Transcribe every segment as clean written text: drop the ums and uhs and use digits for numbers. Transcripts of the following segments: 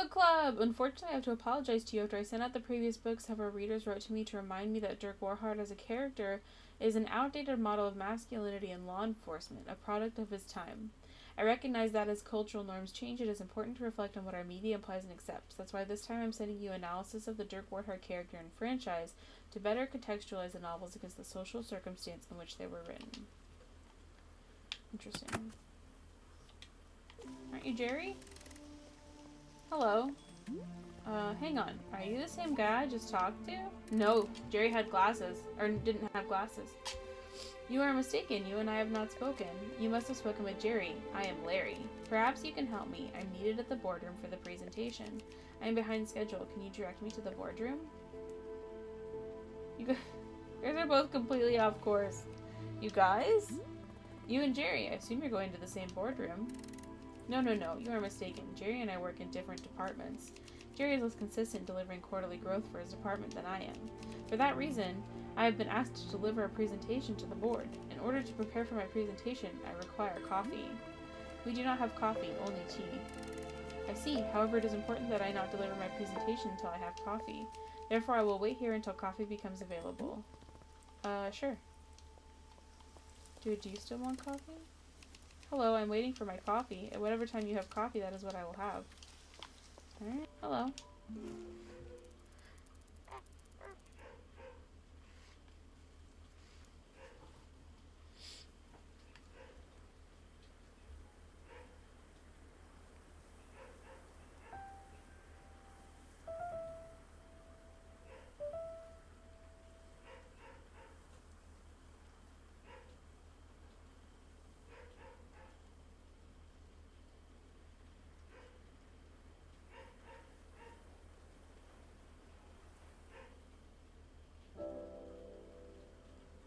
Book club! Unfortunately, I have to apologize to you after I sent out the previous books. Several readers wrote to me to remind me that Dirk Warhart as a character is an outdated model of masculinity in law enforcement, a product of his time. I recognize that as cultural norms change, it is important to reflect on what our media implies and accepts. That's why this time I'm sending you analysis of the Dirk Warhart character and franchise to better contextualize the novels against the social circumstance in which they were written. Interesting. Aren't you Jerry? Hello. Hang on. Are you the same guy I just talked to? No, Jerry had glasses. Or didn't have glasses. You are mistaken. You and I have not spoken. You must have spoken with Jerry. I am Larry. Perhaps you can help me. I'm needed at the boardroom for the presentation. I am behind schedule. Can you direct me to the boardroom? You guys are both completely off course. You guys? You and Jerry. I assume you're going to the same boardroom. No. You are mistaken. Jerry and I work in different departments. Jerry is less consistent delivering quarterly growth for his department than I am. For that reason, I have been asked to deliver a presentation to the board. In order to prepare for my presentation, I require coffee. We do not have coffee, only tea. I see. However, it is important that I not deliver my presentation until I have coffee. Therefore, I will wait here until coffee becomes available. Sure. Dude, do you still want coffee? Hello, I'm waiting for my coffee. At whatever time you have coffee, that is what I will have. Alright, hello.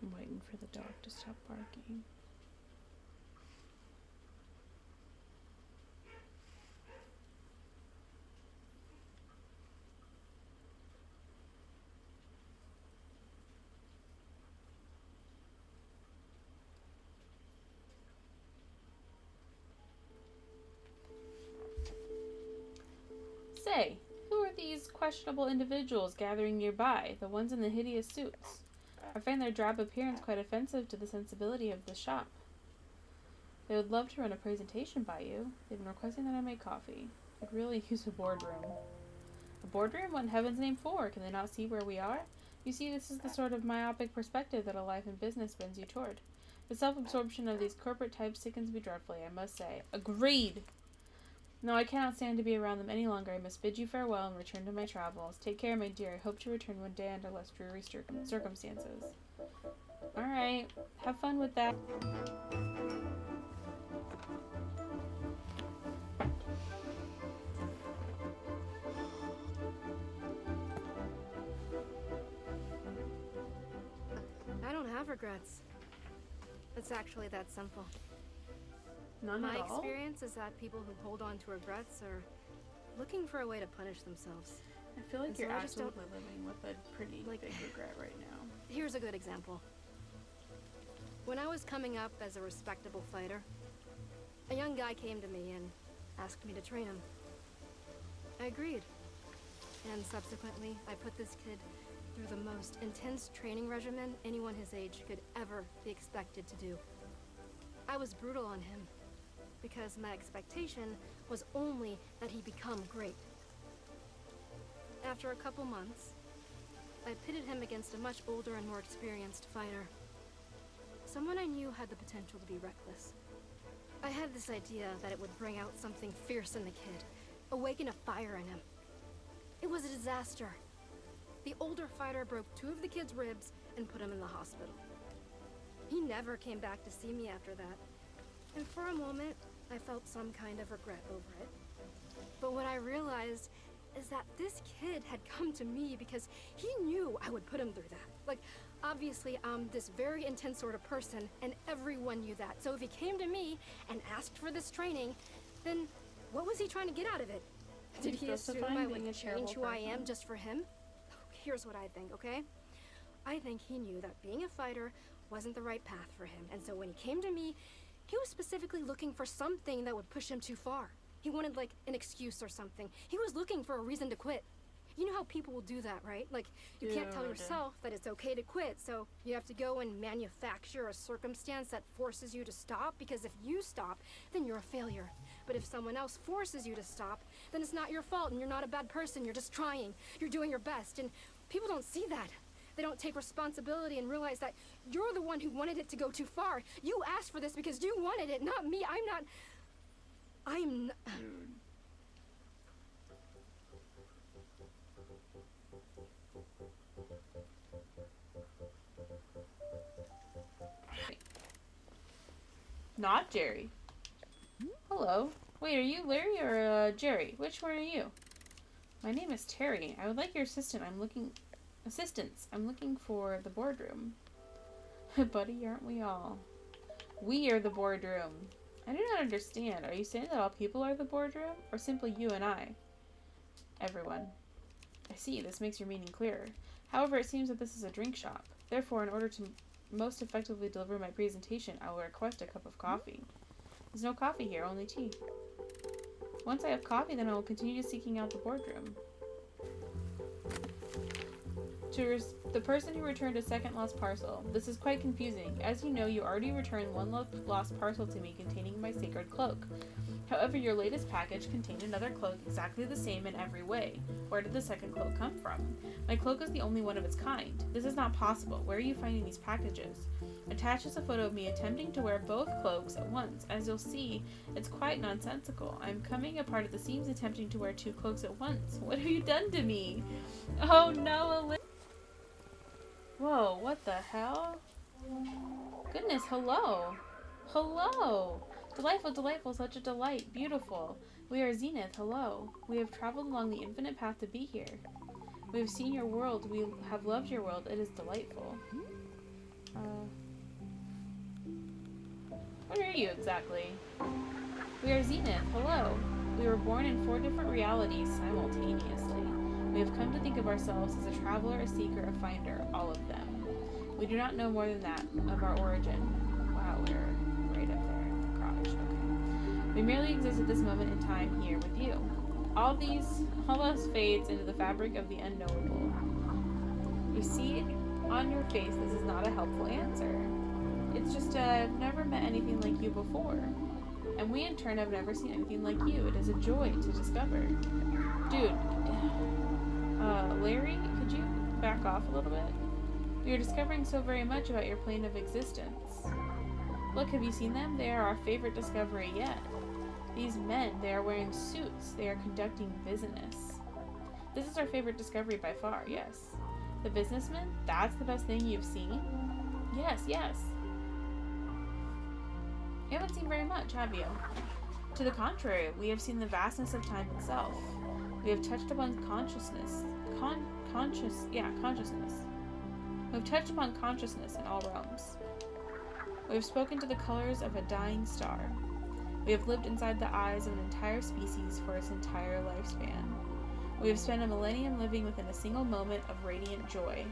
I'm waiting for the dog to stop barking. Say, who are these questionable individuals gathering nearby, the ones in the hideous suits? I find their drab appearance quite offensive to the sensibility of the shop. They would love to run a presentation by you. They've been requesting that I make coffee. I'd really use a boardroom. A boardroom? What in heaven's name for? Can they not see where we are? You see, this is the sort of myopic perspective that a life in business bends you toward. The self-absorption of these corporate types sickens me dreadfully, I must say. Agreed! No, I cannot stand to be around them any longer. I must bid you farewell and return to my travels. Take care, my dear. I hope to return one day under less dreary circumstances. Alright. Have fun with that. I don't have regrets. It's actually that simple. None My at all? experience is that people who hold on to regrets are looking for a way to punish themselves. I feel like And you're so I just absolutely living with a pretty big regret right now. Here's a good example. When I was coming up as a respectable fighter, a young guy came to me and asked me to train him. I agreed. And subsequently, I put this kid through the most intense training regimen anyone his age could ever be expected to do. I was brutal on him, because my expectation was only that he become great. After a couple months, I pitted him against a much older and more experienced fighter. Someone I knew had the potential to be reckless. I had this idea that it would bring out something fierce in the kid, awaken a fire in him. It was a disaster. The older fighter broke 2 of the kid's ribs and put him in the hospital. He never came back to see me after that. And for a moment, I felt some kind of regret over it. But what I realized is that this kid had come to me because he knew I would put him through that. Like, obviously, I'm this very intense sort of person, and everyone knew that. So if he came to me and asked for this training, then what was he trying to get out of it? Did he assume I would change who I am just for him? Here's what I think, okay? I think he knew that being a fighter wasn't the right path for him, and so when he came to me, he was specifically looking for something that would push him too far. He wanted, like, an excuse or something. He was looking for a reason to quit. You know how people will do that, right? Like, you can't tell yourself that it's okay to quit, so you have to go and manufacture a circumstance that forces you to stop, because if you stop, then you're a failure. But if someone else forces you to stop, then it's not your fault and you're not a bad person. You're just trying. You're doing your best. And people don't see that. They don't take responsibility and realize that you're the one who wanted it to go too far. You asked for this because you wanted it, not me. I'm not... Not Jerry. Hello. Wait, are you Larry or Jerry? Which one are you? My name is Terry. I would like your assistance. I'm looking for the boardroom. Buddy, aren't we all? We are the boardroom. I do not understand. Are you saying that all people are the boardroom? Or simply you and I? Everyone. I see. This makes your meaning clearer. However, it seems that this is a drink shop. Therefore, in order to most effectively deliver my presentation, I will request a cup of coffee. There's no coffee here, only tea. Once I have coffee, then I will continue seeking out the boardroom. The person who returned a second lost parcel. This is quite confusing. As you know, you already returned one lost parcel to me containing my sacred cloak. However, your latest package contained another cloak exactly the same in every way. Where did the second cloak come from? My cloak is the only one of its kind. This is not possible. Where are you finding these packages? Attached is a photo of me attempting to wear both cloaks at once. As you'll see, it's quite nonsensical. I'm coming apart at the seams attempting to wear two cloaks at once. What have you done to me? Oh no, Whoa, what the hell? Goodness, hello. Hello. Delightful, delightful, such a delight. Beautiful. We are Zenith, hello. We have traveled along the infinite path to be here. We have seen your world. We have loved your world. It is delightful. What are you exactly? We are Zenith, hello. We were born in 4 different realities simultaneously. We have come to think of ourselves as a traveler, a seeker, a finder, all of them. We do not know more than that of our origin. Wow, we're right up there in the garage. Okay. We merely exist at this moment in time here with you. All else fades into the fabric of the unknowable. You see it on your face. This is not a helpful answer. It's just I've never met anything like you before. And we in turn have never seen anything like you. It is a joy to discover. Dude, Larry, could you back off a little bit? We are discovering so very much about your plane of existence. Look, have you seen them? They are our favorite discovery yet. These men, they are wearing suits. They are conducting business. This is our favorite discovery by far, yes. The businessmen? That's the best thing you've seen? Yes, yes. You haven't seen very much, have you? To the contrary, we have seen the vastness of time itself. We have touched upon consciousness. Consciousness. We have touched upon consciousness in all realms. We have spoken to the colors of a dying star. We have lived inside the eyes of an entire species for its entire lifespan. We have spent a millennium living within a single moment of radiant joy.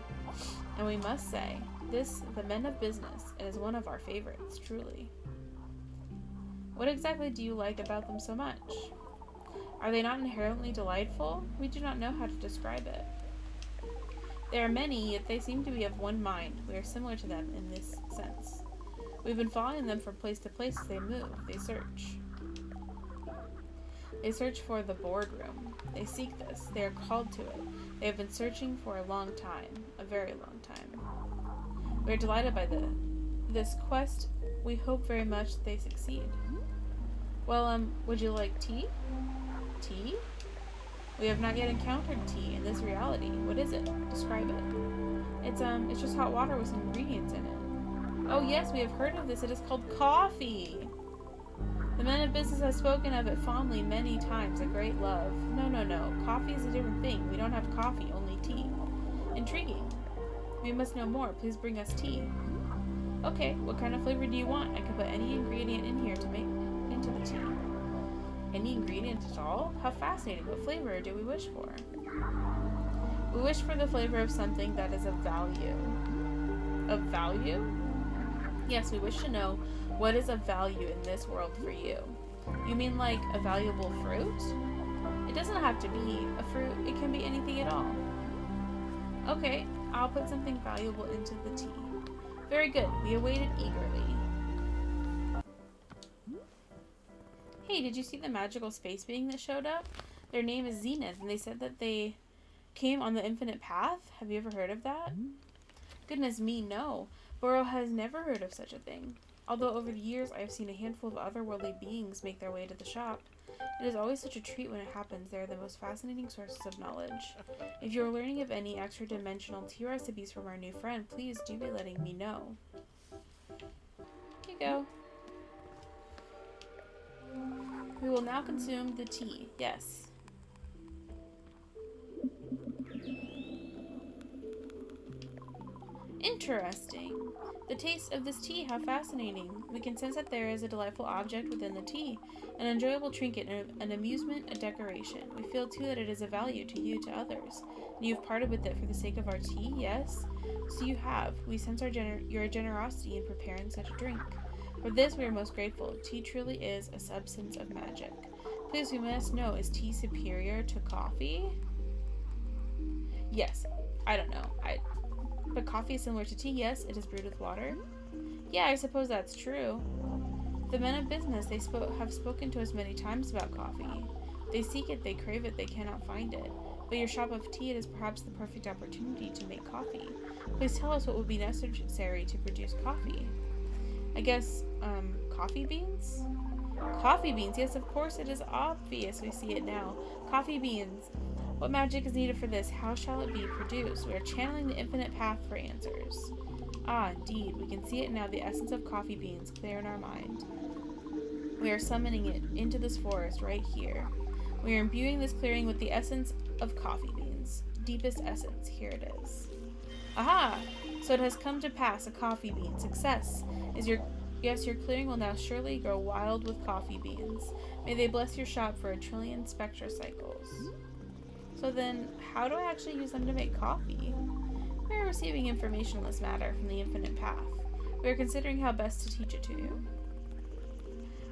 And we must say, the men of business, is one of our favorites, truly. What exactly do you like about them so much? Are they not inherently delightful? We do not know how to describe it. There are many, yet they seem to be of one mind. We are similar to them in this sense. We've been following them from place to place as they move. They search. They search for the boardroom. They seek this. They are called to it. They have been searching for a long time. A very long time. We are delighted by this quest. We hope very much that they succeed. Well, would you like tea? Tea? We have not yet encountered tea in this reality. What is it? Describe it. It's just hot water with some ingredients in it. Oh yes, we have heard of this. It is called coffee. The men of business have spoken of it fondly many times, a great love. No. Coffee is a different thing. We don't have coffee, only tea. Intriguing. We must know more. Please bring us tea. Okay, what kind of flavor do you want? I can put any ingredient in here to make into the tea. Any ingredient at all? How fascinating. What flavor do we wish for? We wish for the flavor of something that is of value. Of value? Yes, we wish to know what is of value in this world for you. You mean like a valuable fruit? It doesn't have to be a fruit, it can be anything at all. Okay, I'll put something valuable into the tea. Very good, we awaited eagerly. Hey, did you see the magical space being that showed up? Their name is Zenith, and they said that they came on the infinite path. Have you ever heard of that? Goodness me, no. Burrow has never heard of such a thing. Although over the years I have seen a handful of otherworldly beings make their way to the shop. It is always such a treat when it happens. They are the most fascinating sources of knowledge. If you are learning of any extra-dimensional tea recipes from our new friend, please do be letting me know. Here you go. We will now consume the tea. Yes. Interesting. The taste of this tea, how fascinating. We can sense that there is a delightful object within the tea, an enjoyable trinket, an amusement, a decoration. We feel too that it is of value to you, to others. And you have parted with it for the sake of our tea, yes? So you have. We sense your generosity in preparing such a drink. For this we are most grateful. Tea truly is a substance of magic. Please, we must know, is tea superior to coffee? Yes. I don't know. But coffee is similar to tea, yes? It is brewed with water? Yeah, I suppose that's true. The men of business, they have spoken to us many times about coffee. They seek it, they crave it, they cannot find it. But your shop of tea, it is perhaps the perfect opportunity to make coffee. Please tell us what would be necessary to produce coffee. I guess, coffee beans? Coffee beans, yes, of course, it is obvious. We see it now. Coffee beans. What magic is needed for this? How shall it be produced? We are channeling the infinite path for answers. Ah, indeed. We can see it now, the essence of coffee beans, clear in our mind. We are summoning it into this forest right here. We are imbuing this clearing with the essence of coffee beans. Deepest essence. Here it is. Aha! So it has come to pass, a coffee bean. Success. Yes, your clearing will now surely grow wild with coffee beans. May they bless your shop for 1,000,000,000,000 spectra cycles. So then, how do I actually use them to make coffee? We are receiving information on this matter from the infinite path. We are considering how best to teach it to you.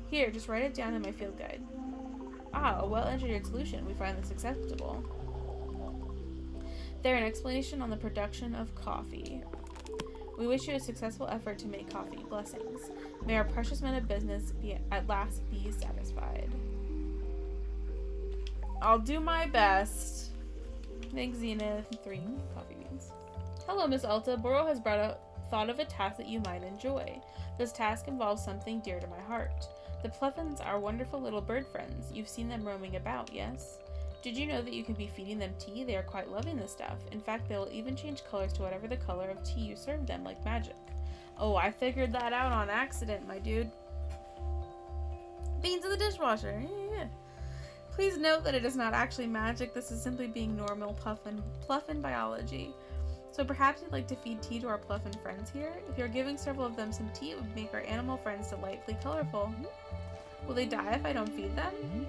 Here, just write it down in my field guide. Ah, a well-engineered solution. We find this acceptable. There, an explanation on the production of coffee. We wish you a successful effort to make coffee. Blessings. May our precious men of business at last be satisfied. I'll do my best. Thanks, Zenith. 3 coffee beans. Hello, Miss Alta. Burrow has thought of a task that you might enjoy. This task involves something dear to my heart. The Pluffins are wonderful little bird friends. You've seen them roaming about, yes? Did you know that you can be feeding them tea? They are quite loving this stuff. In fact, they will even change colors to whatever the color of tea you serve them, like magic. Oh, I figured that out on accident, my dude. Beans in the dishwasher. Yeah. Please note that it is not actually magic. This is simply being normal Pluffin biology. So perhaps you'd like to feed tea to our Pluffin friends here? If you're giving several of them some tea, it would make our animal friends delightfully colorful. Will they die if I don't feed them?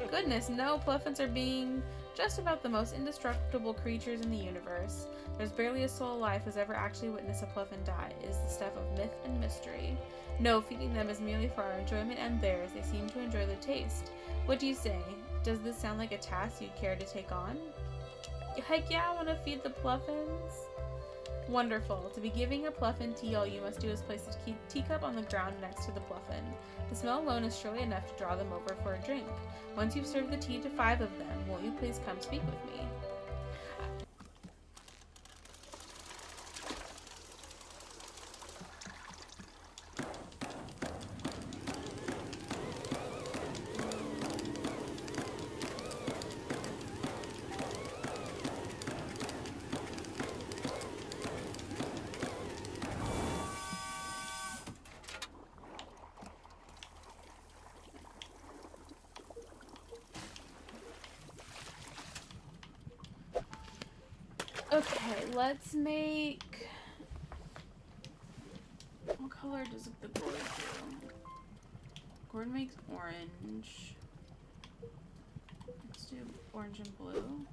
Goodness, no. Pluffins are being just about the most indestructible creatures in the universe. There's barely a soul alive who's ever actually witnessed a Pluffin die. It is the stuff of myth and mystery. No, feeding them is merely for our enjoyment and theirs. They seem to enjoy the taste. What do you say? Does this sound like a task you'd care to take on? Heck yeah, I want to feed the Pluffins. Wonderful. To be giving a Pluffin tea, all you must do is place a teacup on the ground next to the Pluffin. The smell alone is surely enough to draw them over for a drink. Once you've served the tea to 5 of them, won't you please come speak with me? Okay, let's make... What color does the gourd do? Gourd makes orange. Let's do orange and blue.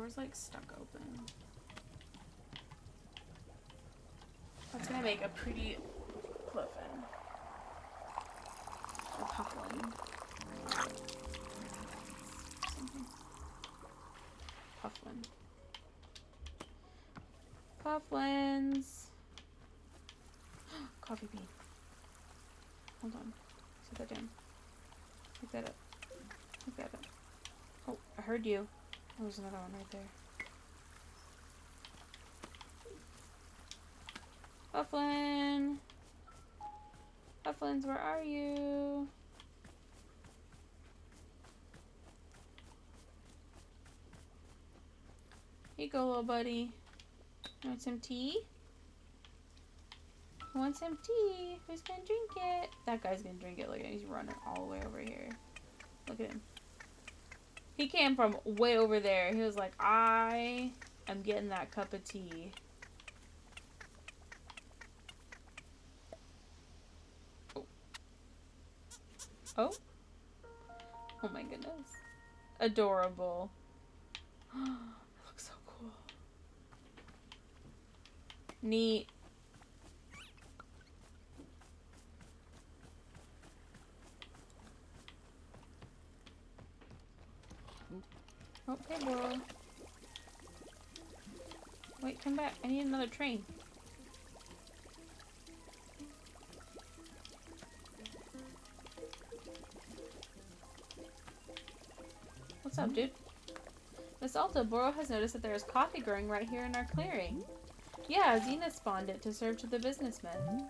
door's like stuck open. That's gonna make a pretty puffin. Or puffin. Puffin. Pufflins. Coffee bean. Hold on. Set that down. Pick that up. Pick that up. Oh, I heard you. Oh, there's another one right there. Pufflin! Pufflins, where are you? Here you go, little buddy. Want some tea? Want some tea? Who's gonna drink it? That guy's gonna drink it. Look at him. He's running all the way over here. Look at him. He came from way over there. He was like, I am getting that cup of tea. Oh. Oh? Oh my goodness. Adorable. It looks so cool. Neat. Oh, hey, Boro. Wait, come back. I need another train. What's up, dude? Miss Alta, Boro has noticed that there is coffee growing right here in our clearing. Yeah, Xena spawned it to serve to the businessmen.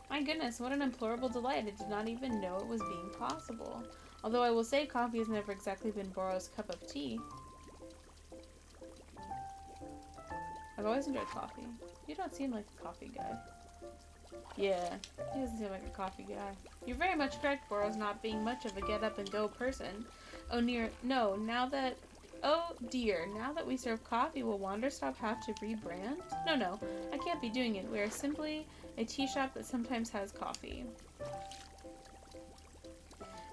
My goodness, what an implorable delight. I did not even know it was being possible. Although I will say coffee has never exactly been Boro's cup of tea. I've always enjoyed coffee. You don't seem like a coffee guy. Yeah, he doesn't seem like a coffee guy. You're very much correct, Boro's not being much of a get-up-and-go person. Oh dear, now that we serve coffee, will Wanderstop have to rebrand? No, I can't be doing it. We are simply a tea shop that sometimes has coffee.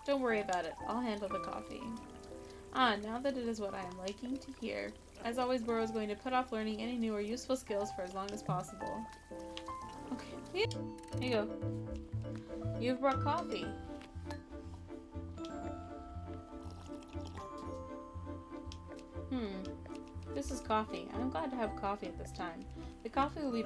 Don't worry about it. I'll handle the coffee. Ah, now that it is what I am liking to hear. As always, Boro is going to put off learning any new or useful skills for as long as possible. Okay. Here you go. You've brought coffee. This is coffee. I'm glad to have coffee at this time. The coffee will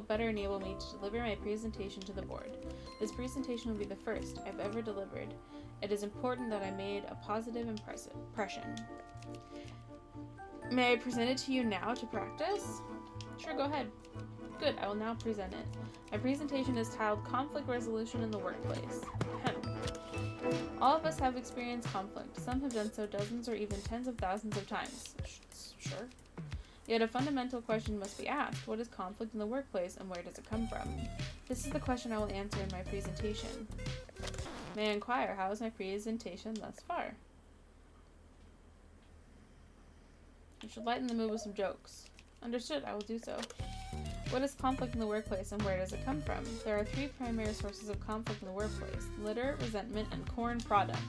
better enable me to deliver my presentation to the board. This presentation will be the first I've ever delivered. It is important that I made a positive impression. May I present it to you now to practice? Sure, go ahead. Good, I will now present it. My presentation is titled Conflict Resolution in the Workplace. All of us have experienced conflict. Some have done so dozens or even tens of thousands of times. Sure. Yet a fundamental question must be asked. What is conflict in the workplace and where does it come from? This is the question I will answer in my presentation. May I inquire, how is my presentation thus far? You should lighten the mood with some jokes. Understood, I will do so. What is conflict in the workplace and where does it come from? There are three primary sources of conflict in the workplace: litter, resentment, and corn products.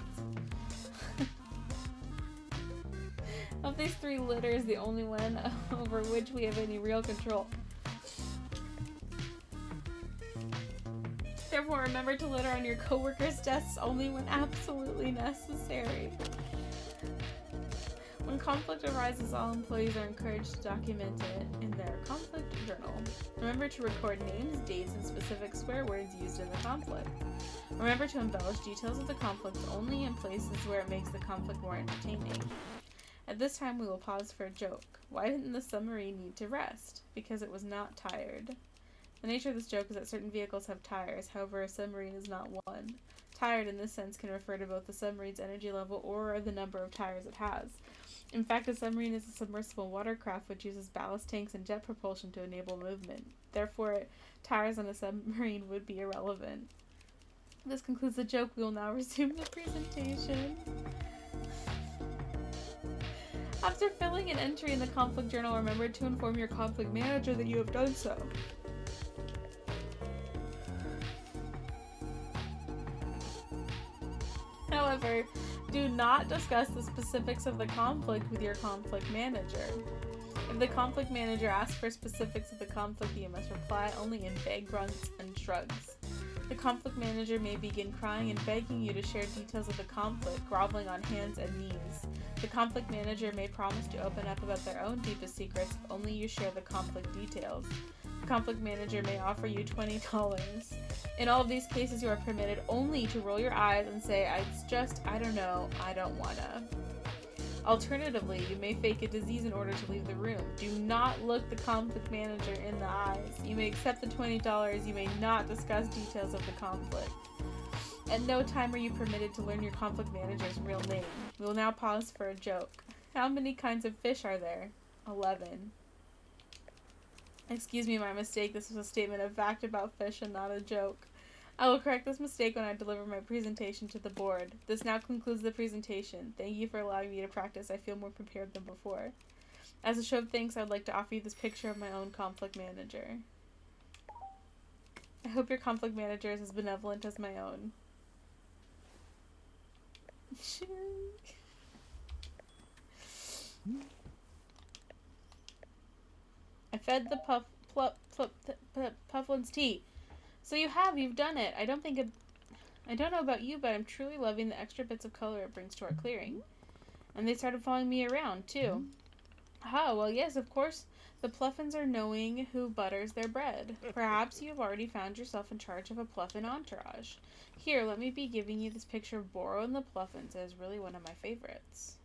Of these three, litter is the only one over which we have any real control. Therefore, remember to litter on your coworkers' desks only when absolutely necessary. When conflict arises, all employees are encouraged to document it in their conflict journal. Remember to record names, dates, and specific swear words used in the conflict. Remember to embellish details of the conflict only in places where it makes the conflict more entertaining. At this time, we will pause for a joke. Why didn't the submarine need to rest? Because it was not tired. The nature of this joke is that certain vehicles have tires, however, a submarine is not one. Tired in this sense can refer to both the submarine's energy level or the number of tires it has. In fact, a submarine is a submersible watercraft which uses ballast tanks and jet propulsion to enable movement. Therefore, tires on a submarine would be irrelevant. This concludes the joke. We will now resume the presentation. After filling an entry in the conflict journal, remember to inform your conflict manager that you have done so. However, Do not discuss the specifics of the conflict with your conflict manager. If the conflict manager asks for specifics of the conflict, you must reply only in vague grunts and shrugs. The conflict manager may begin crying and begging you to share details of the conflict, groveling on hands and knees. The conflict manager may promise to open up about their own deepest secrets if only you share the conflict details. The conflict manager may offer you $20. In all of these cases, you are permitted only to roll your eyes and say, "It's just, I don't know, I don't wanna." Alternatively, you may fake a disease in order to leave the room. Do not look the conflict manager in the eyes. You may accept the $20. You may not discuss details of the conflict. At no time are you permitted to learn your conflict manager's real name. We will now pause for a joke. How many kinds of fish are there? 11. Excuse me, my mistake. This was a statement of fact about fish and not a joke. I will correct this mistake when I deliver my presentation to the board. This now concludes the presentation. Thank you for allowing me to practice. I feel more prepared than before. As a show of thanks, I would like to offer you this picture of my own conflict manager. I hope your conflict manager is as benevolent as my own. I fed the pufflin's tea. So you've done it. I don't know about you, but I'm truly loving the extra bits of color it brings to our clearing. And they started following me around, too. Ah, well, yes, of course. The Pluffins are knowing who butters their bread. Perhaps you have already found yourself in charge of a Pluffin entourage. Here, let me be giving you this picture of Boro and the Pluffins. It is really one of my favorites.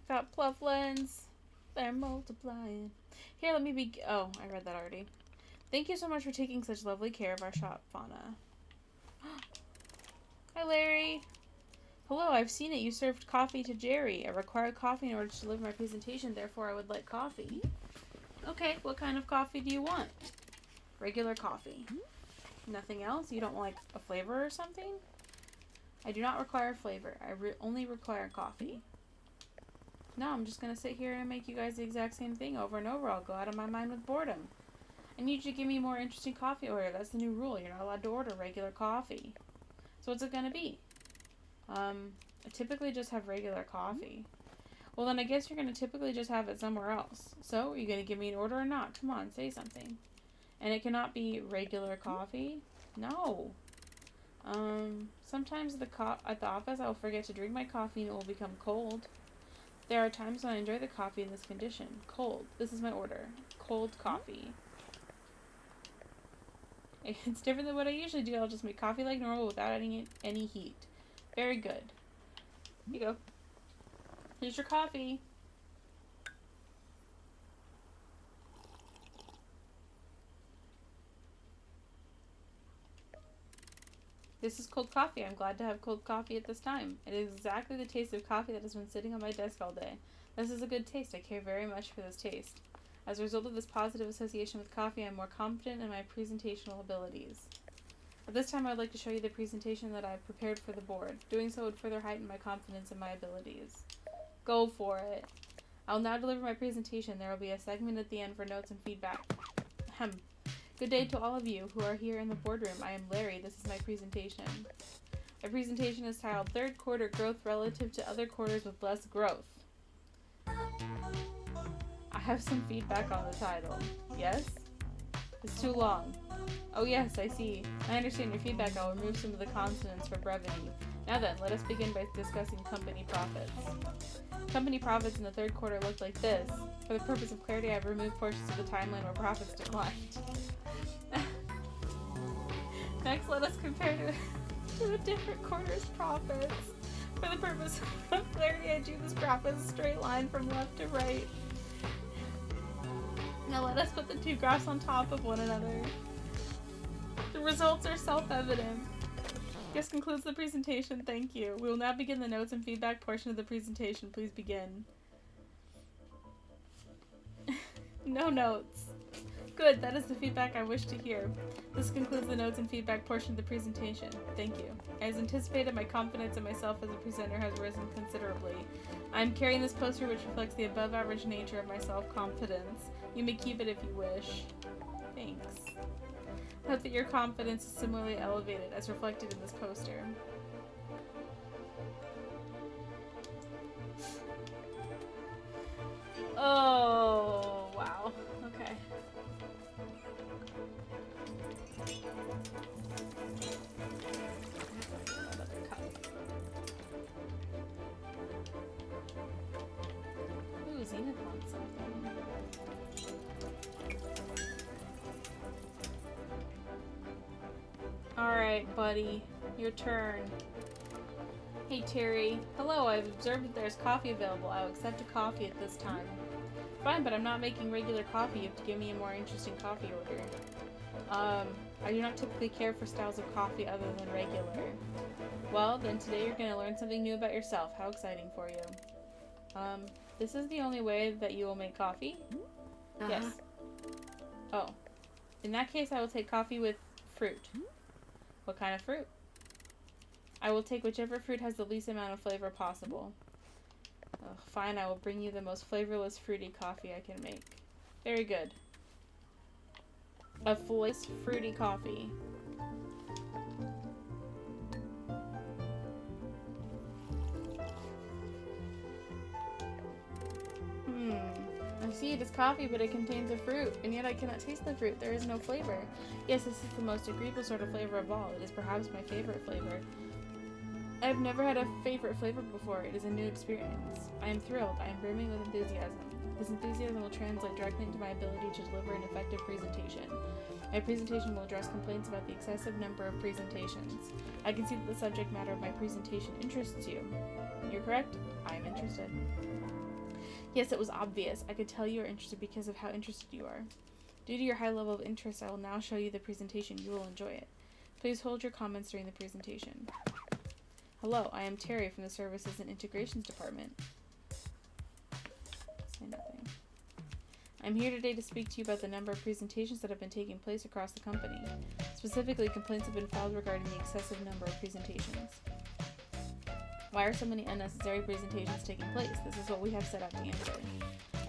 Got Plufflins. They're multiplying. Here, let me be... Oh, I read that already. Thank you so much for taking such lovely care of our shop, Fauna. Hi, Larry. Hello, I've seen it. You served coffee to Jerry. I require coffee in order to deliver my presentation, therefore I would like coffee. Okay, what kind of coffee do you want? Regular coffee. Nothing else? You don't like a flavor or something? I do not require flavor. I only require coffee. No, I'm just going to sit here and make you guys the exact same thing over and over. I'll go out of my mind with boredom. I need you to give me a more interesting coffee order. That's the new rule. You're not allowed to order regular coffee. So what's it going to be? I typically just have regular coffee. Well, then I guess you're going to typically just have it somewhere else. So, are you going to give me an order or not? Come on, say something. And it cannot be regular coffee? No. Sometimes at the office I will forget to drink my coffee and it will become cold. There are times when I enjoy the coffee in this condition. Cold. This is my order. Cold coffee. It's different than what I usually do. I'll just make coffee like normal without adding any heat. Very good. Here you go. Here's your coffee. This is cold coffee. I'm glad to have cold coffee at this time. It is exactly the taste of coffee that has been sitting on my desk all day. This is a good taste. I care very much for this taste. As a result of this positive association with coffee, I'm more confident in my presentational abilities. At this time, I would like to show you the presentation that I have prepared for the board. Doing so would further heighten my confidence in my abilities. Go for it. I'll now deliver my presentation. There will be a segment at the end for notes and feedback. Ahem. Good day to all of you who are here in the boardroom. I am Larry. This is my presentation. My presentation is titled Third Quarter Growth Relative to Other Quarters with Less Growth. I have some feedback on the title. Yes? It's too long. Oh yes, I see. I understand your feedback. I'll remove some of the consonants for brevity. Now then, let us begin by discussing company profits. Company profits in the third quarter looked like this. For the purpose of clarity, I have removed portions of the timeline where profits declined. Next, let us compare to the different quarters' profits. For the purpose of clarity, I drew this graph as a straight line from left to right. Now let us put the two graphs on top of one another. The results are self-evident. This concludes the presentation. Thank you. We will now begin the notes and feedback portion of the presentation. Please begin. No notes. Good, that is the feedback I wish to hear. This concludes the notes and feedback portion of the presentation. Thank you. As anticipated, my confidence in myself as a presenter has risen considerably. I am carrying this poster which reflects the above-average nature of my self-confidence. You may keep it if you wish. Thanks. I hope that your confidence is similarly elevated as reflected in this poster. Oh, wow. Okay. Another cup. Ooh, Zenith wants something. Alright, buddy. Your turn. Hey, Terry. Hello, I've observed that there's coffee available. I'll accept a coffee at this time. Fine, but I'm not making regular coffee. You have to give me a more interesting coffee order. I do not typically care for styles of coffee other than regular. Well, then today you're going to learn something new about yourself. How exciting for you. This is the only way that you will make coffee? Yes. Oh. In that case, I will take coffee with fruit. What kind of fruit? I will take whichever fruit has the least amount of flavor possible. Fine, I will bring you the most flavorless fruity coffee I can make. Very good. A flavorless fruity coffee. I see it is coffee, but it contains a fruit, and yet I cannot taste the fruit. There is no flavor. Yes, this is the most agreeable sort of flavor of all. It is perhaps my favorite flavor. I have never had a favorite flavor before. It is a new experience. I am thrilled. I am brimming with enthusiasm. This enthusiasm will translate directly into my ability to deliver an effective presentation. My presentation will address complaints about the excessive number of presentations. I can see that the subject matter of my presentation interests you. You're correct. I am interested. Yes, it was obvious. I could tell you are interested because of how interested you are. Due to your high level of interest, I will now show you the presentation. You will enjoy it. Please hold your comments during the presentation. Hello, I am Terry from the Services and Integrations Department. Say nothing. I'm here today to speak to you about the number of presentations that have been taking place across the company. Specifically, complaints have been filed regarding the excessive number of presentations. Why are so many unnecessary presentations taking place? This is what we have set out to answer.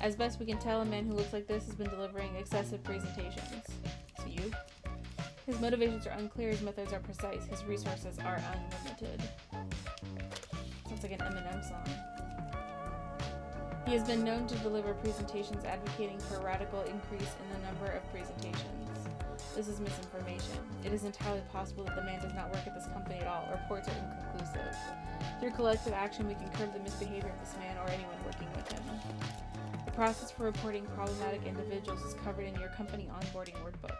As best we can tell, a man who looks like this has been delivering excessive presentations. So you? His motivations are unclear, his methods are precise, his resources are unlimited. Sounds like an Eminem song. He has been known to deliver presentations advocating for a radical increase in the number of presentations. This is misinformation. It is entirely possible that the man does not work at this company at all. Reports are inconclusive. Through collective action, we can curb the misbehavior of this man or anyone working with him. The process for reporting problematic individuals is covered in your company onboarding workbook.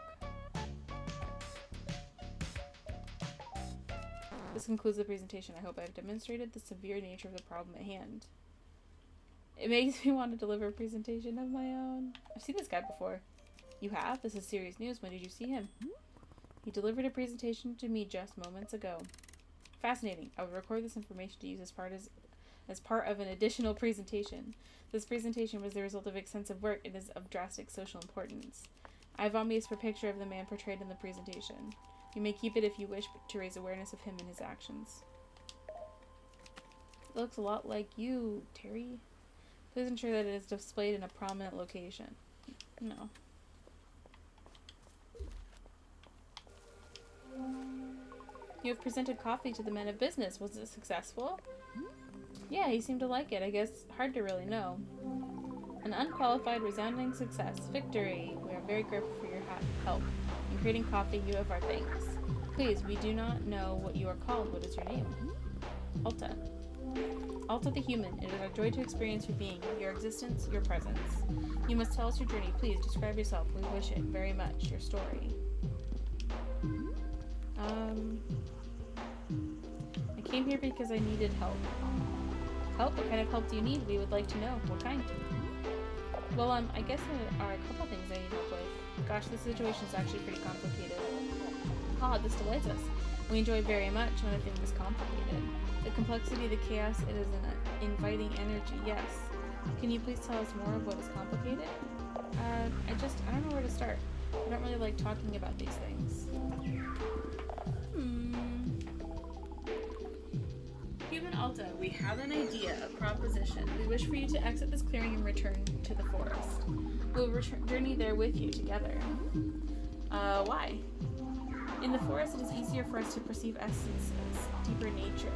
This concludes the presentation. I hope I have demonstrated the severe nature of the problem at hand. It makes me want to deliver a presentation of my own. I've seen this guy before. You have? This is serious news. When did you see him? He delivered a presentation to me just moments ago. Fascinating. I will record this information to use as part of an additional presentation. This presentation was the result of extensive work and is of drastic social importance. I have on me a picture of the man portrayed in the presentation. You may keep it if you wish to raise awareness of him and his actions. It looks a lot like you, Terry. Please ensure that it is displayed in a prominent location. No. You have presented coffee to the men of business. Was it successful? Yeah, he seemed to like it. I guess hard to really know. An unqualified, resounding success. Victory. We are very grateful for your help. In creating coffee, you have our thanks. Please, we do not know what you are called. What is your name? Alta. Alta the human. It is our joy to experience your being, your existence, your presence. You must tell us your journey. Please describe yourself. We wish it very much. Your story. I came here because I needed help. Help? What kind of help do you need? We would like to know. What kind? Well, I guess there are a couple things I need help with. Gosh, this situation is actually pretty complicated. Ah, this delights us. We enjoy very much when a thing is complicated. The complexity, the chaos, it is an inviting energy, yes. Can you please tell us more of what is complicated? I don't know where to start. I don't really like talking about these things. Human Alta, we have an idea, a proposition. We wish for you to exit this clearing and return to the forest. We will journey there with you together. Why? In the forest, it is easier for us to perceive essences, deeper nature.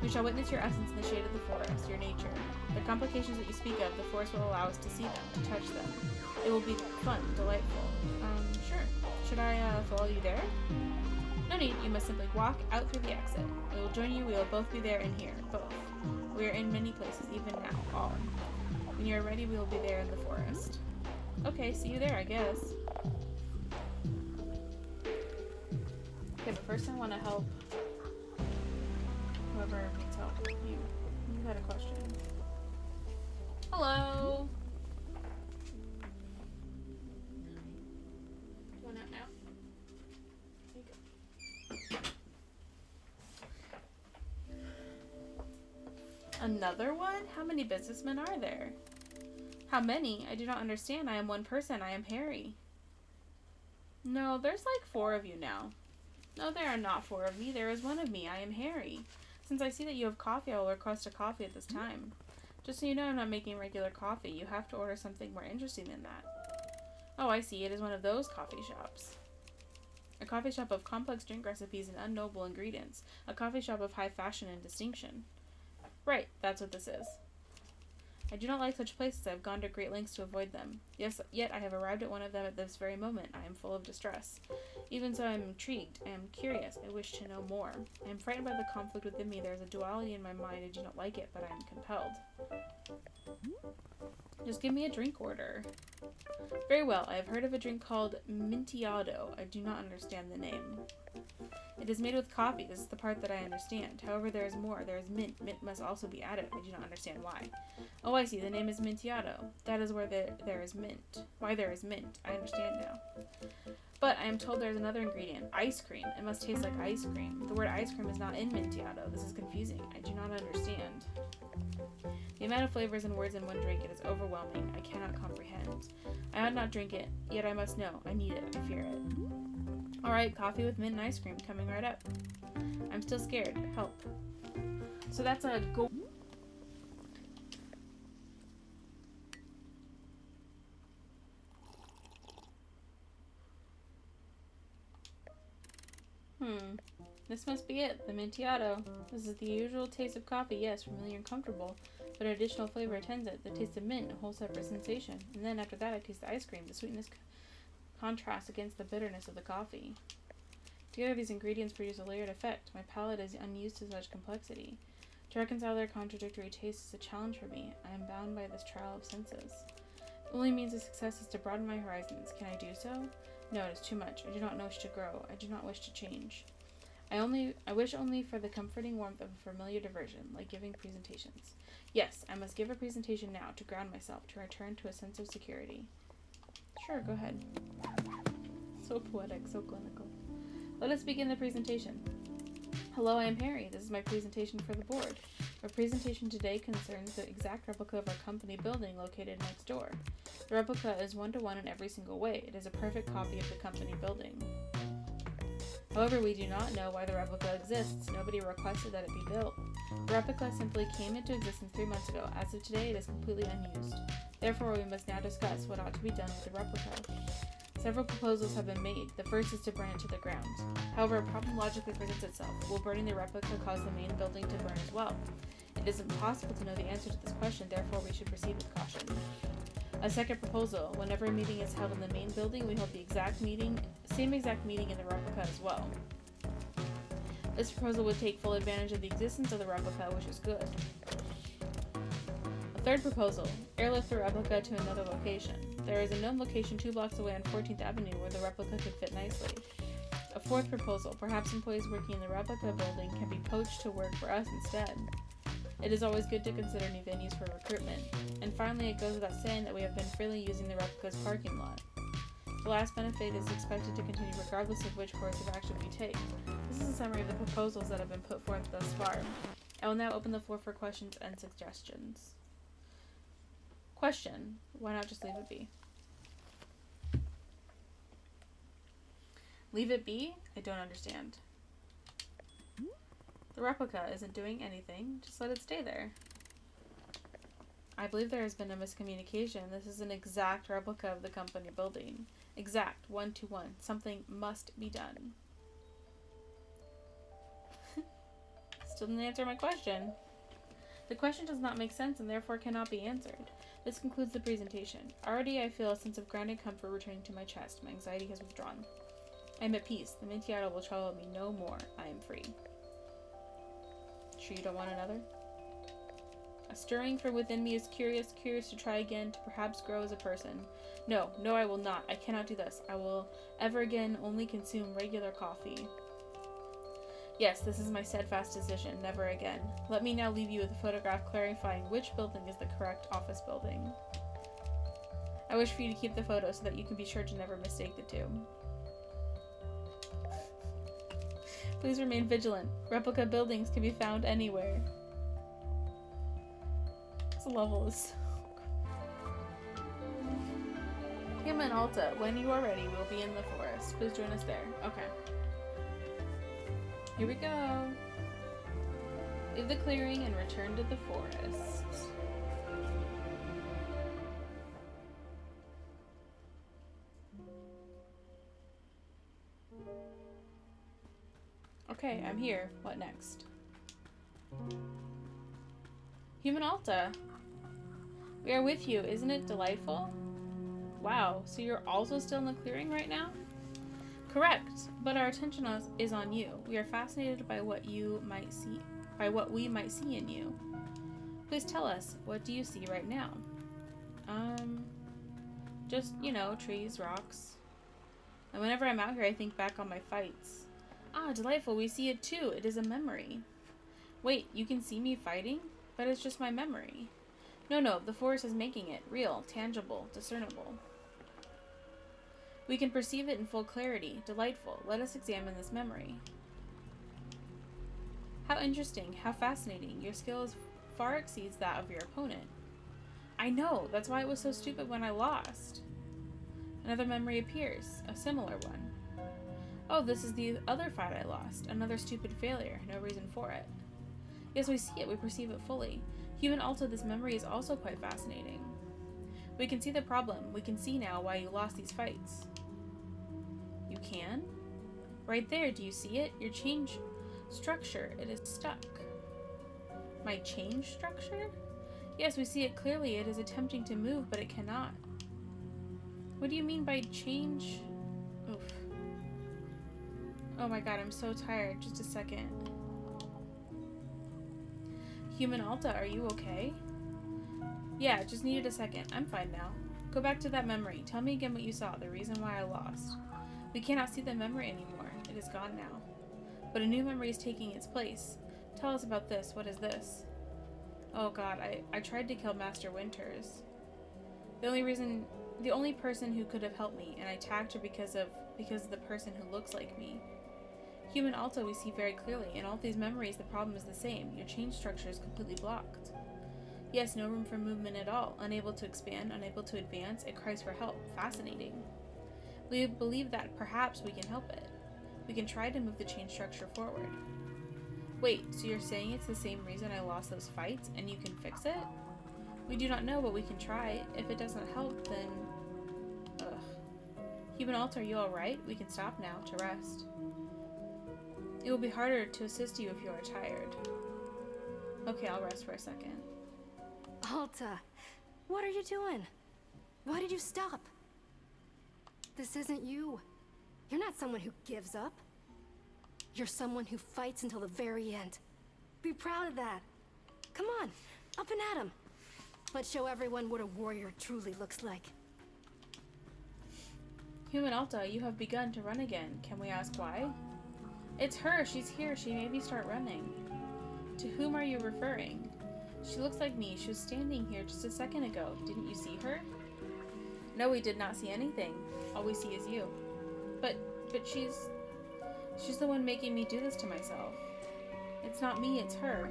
We shall witness your essence in the shade of the forest, your nature. The complications that you speak of, the forest will allow us to see them, to touch them. It will be fun, delightful. Sure. Should I, follow you there? No need, you must simply walk out through the exit. We will join you, we will both be there and here, both. We are in many places, even now, all. When you are ready, we will be there in the forest. Okay, see you there, I guess. Okay, but first I want to help whoever needs help. You had a question. Hello! You want out now? There you go. Another one? How many businessmen are there? How many? I do not understand. I am one person. I am Harry. No, there's like 4 of you now. No, there are not 4 of me. There is 1 of me. I am Harry. Since I see that you have coffee, I will request a coffee at this time. Just so you know, I'm not making regular coffee. You have to order something more interesting than that. Oh, I see. It is one of those coffee shops. A coffee shop of complex drink recipes and unknowable ingredients. A coffee shop of high fashion and distinction. Right, that's what this is. I do not like such places. I have gone to great lengths to avoid them. Yes, yet I have arrived at one of them at this very moment. I am full of distress. Even so, I am intrigued. I am curious. I wish to know more. I am frightened by the conflict within me. There is a duality in my mind. I do not like it, but I am compelled. Just give me a drink order. Very well. I have heard of a drink called Mintiado. I do not understand the name. It is made with coffee. This is the part that I understand. However, there is more. There is mint. Mint must also be added. I do not understand why. Oh, I see. The name is Mintiado. That is where there is mint. Why there is mint. I understand now. But I am told there is another ingredient. Ice cream. It must taste like ice cream. The word ice cream is not in Mintiado. This is confusing. I do not understand. The amount of flavors and words in one drink, it is overwhelming. I cannot comprehend. I ought not drink it, yet I must know. I need it. I fear it. Alright, coffee with mint and ice cream coming right up. I'm still scared. Help. So that's a go. This must be it, the Mintiado. This is the usual taste of coffee, yes, familiar and comfortable, but an additional flavor attends it, the taste of mint, a whole separate sensation. And then after that I taste the ice cream, the sweetness contrasts against the bitterness of the coffee. Together these ingredients produce a layered effect. My palate is unused to such complexity. To reconcile their contradictory tastes is a challenge for me. I am bound by this trial of senses. The only means of success is to broaden my horizons. Can I do so? No, it is too much. I do not wish to grow. I do not wish to change. I wish only for the comforting warmth of a familiar diversion, like giving presentations. Yes, I must give a presentation now, to ground myself, to return to a sense of security. Sure, go ahead. So poetic, so clinical. Let us begin the presentation. Hello, I am Harry. This is my presentation for the board. Our presentation today concerns the exact replica of our company building located next door. The replica is 1-to-1 in every single way. It is a perfect copy of the company building. However, we do not know why the replica exists. Nobody requested that it be built. The replica simply came into existence 3 months ago. As of today, it is completely unused. Therefore, we must now discuss what ought to be done with the replica. Several proposals have been made. The first is to burn it to the ground. However, a problem logically presents itself. Will burning the replica cause the main building to burn as well? It is impossible to know the answer to this question, therefore we should proceed with caution. A second proposal. Whenever a meeting is held in the main building, we hold the same exact meeting in the replica as well. This proposal would take full advantage of the existence of the replica, which is good. A third proposal. Airlift the replica to another location. There is a known location 2 blocks away on 14th Avenue where the replica could fit nicely. A fourth proposal. Perhaps employees working in the replica building can be poached to work for us instead. It is always good to consider new venues for recruitment. And finally, it goes without saying that we have been freely using the replica's parking lot. The last benefit is expected to continue regardless of which course of action we take. This is a summary of the proposals that have been put forth thus far. I will now open the floor for questions and suggestions. Question. Why not just leave it be? Leave it be? I don't understand. The replica isn't doing anything. Just let it stay there. I believe there has been a miscommunication. This is an exact replica of the company building. Exact, 1-to-1. Something must be done. Still didn't answer my question. The question does not make sense and therefore cannot be answered. This concludes the presentation. Already I feel a sense of grounded comfort returning to my chest. My anxiety has withdrawn. I am at peace. The Mintiado will trouble me no more. I am free. Sure you don't want another? A stirring from within me is curious to try again, to perhaps grow as a person. No, I will not. I cannot do this. I will ever again only consume regular coffee. Yes, this is my steadfast decision. Never again. Let me now leave you with a photograph clarifying which building is the correct office building. I wish for you to keep the photo so that you can be sure to never mistake the two. Please remain vigilant. Replica buildings can be found anywhere. This level is so good. Human Alta, when you are ready, we'll be in the forest. Please join us there. Okay. Here we go. Leave the clearing and return to the forest. Okay, I'm here. What next? Human Alta. We are with you. Isn't it delightful? Wow, so you're also still in the clearing right now? Correct, but our attention is on you. We are fascinated by what we might see in you. Please tell us, what do you see right now? Just, trees, rocks. And whenever I'm out here, I think back on my fights. Ah, delightful, we see it too. It is a memory. Wait, you can see me fighting? But it's just my memory. No, the forest is making it. Real, tangible, discernible. We can perceive it in full clarity. Delightful. Let us examine this memory. How interesting. How fascinating. Your skill far exceeds that of your opponent. I know. That's why it was so stupid when I lost. Another memory appears. A similar one. Oh, this is the other fight I lost. Another stupid failure. No reason for it. Yes, we see it. We perceive it fully. Human Alta, this memory is also quite fascinating. We can see the problem. We can see now why you lost these fights. You can? Right there, do you see it? Your change structure, it is stuck. My change structure? Yes, we see it clearly. It is attempting to move, but it cannot. What do you mean by change? Oof. Oh my god, I'm so tired. Just a second. Human Alta, are you okay? Yeah, just needed a second. I'm fine now. Go back to that memory. Tell me again what you saw, the reason why I lost. We cannot see the memory anymore. It is gone now. But a new memory is taking its place. Tell us about this. What is this? Oh god, I tried to kill Master Winters. The only person who could have helped me, and I attacked her because of the person who looks like me. Human Alta, we see very clearly. In all these memories, the problem is the same. Your change structure is completely blocked. Yes, no room for movement at all. Unable to expand, unable to advance. It cries for help. Fascinating. We believe that perhaps we can help it. We can try to move the change structure forward. Wait, so you're saying it's the same reason I lost those fights, and you can fix it? We do not know, but we can try. If it doesn't help, then... Ugh. Human Alta, are you alright? We can stop now, to rest. It will be harder to assist you if you are tired. Okay, I'll rest for a second. Alta, what are you doing? Why did you stop? This isn't you. You're not someone who gives up. You're someone who fights until the very end. Be proud of that. Come on, up and at 'em. Let's show everyone what a warrior truly looks like. Human Alta, you have begun to run again. Can we ask why? It's her. She's here. She made me start running. To whom are you referring? She looks like me. She was standing here just a second ago. Didn't you see her? No, we did not see anything. All we see is you. But she's the one making me do this to myself. It's not me, it's her.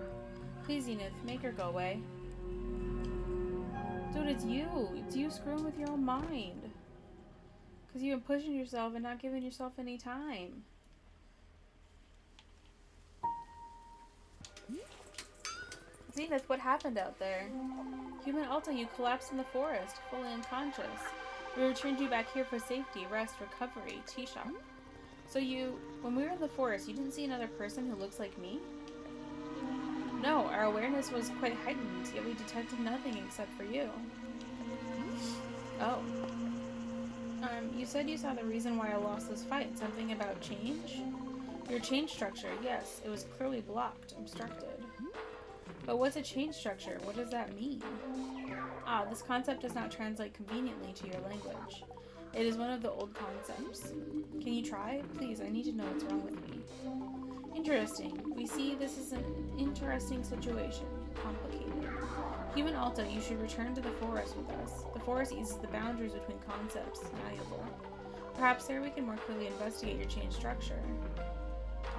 Please, Zenith, make her go away. Dude, it's you. It's you screwing with your own mind. Because you've been pushing yourself and not giving yourself any time. Zenith, what happened out there? Human Alta, you collapsed in the forest, fully unconscious. We returned you back here for safety, rest, recovery, tea shop. So when we were in the forest, you didn't see another person who looks like me? No, our awareness was quite heightened, yet we detected nothing except for you. Oh. You said you saw the reason why I lost this fight. Something about change? Your change structure, yes. It was clearly blocked, obstructed. But what's a change structure? What does that mean? Ah, this concept does not translate conveniently to your language. It is one of the old concepts. Can you try? Please, I need to know what's wrong with me. Interesting. We see this is an interesting situation. Complicated. Human Alta, you should return to the forest with us. The forest eases the boundaries between concepts. Malleable. Perhaps there we can more clearly investigate your change structure.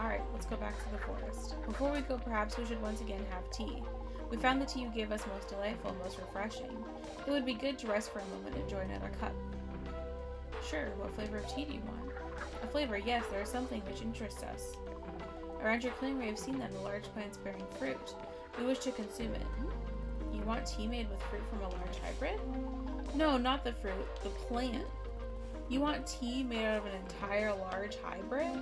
Alright, let's go back to the forest. Before we go, perhaps we should once again have tea. We found the tea you gave us most delightful, most refreshing. It would be good to rest for a moment and enjoy another cup. Sure, what flavor of tea do you want? A flavor, yes, there is something which interests us. Around your clearing we have seen them, the large plants bearing fruit. We wish to consume it. You want tea made with fruit from a large hybrid? No, not the fruit, the plant. You want tea made out of an entire large hybrid?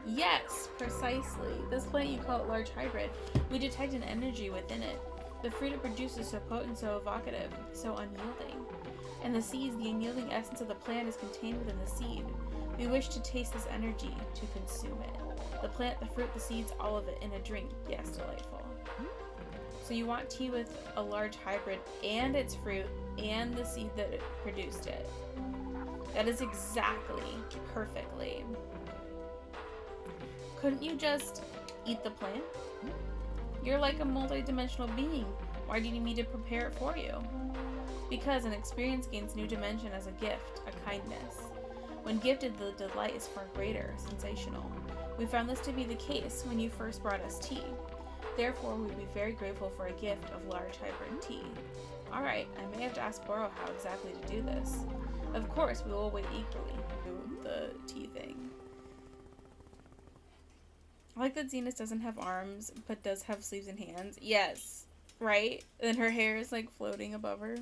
Yes, precisely. This plant you call it large hybrid. We detect an energy within it. The fruit it produces so potent, so evocative, so unyielding. And the seeds, the unyielding essence of the plant is contained within the seed. We wish to taste this energy, to consume it. The plant, the fruit, the seeds, all of it in a drink. Yes, delightful. So you want tea with a large hybrid and its fruit and the seed that produced it. That is exactly, perfectly. Couldn't you just eat the plant? You're like a multi-dimensional being. Why do you need me to prepare it for you? Because an experience gains new dimension as a gift, a kindness. When gifted, the delight is far greater, sensational. We found this to be the case when you first brought us tea. Therefore, we'd be very grateful for a gift of large hybrid tea. Alright, I may have to ask Boro how exactly to do this. Of course, we will wait eagerly to do the tea thing. I like that Zenith doesn't have arms, but does have sleeves and hands. Yes, right? And her hair is like floating above her.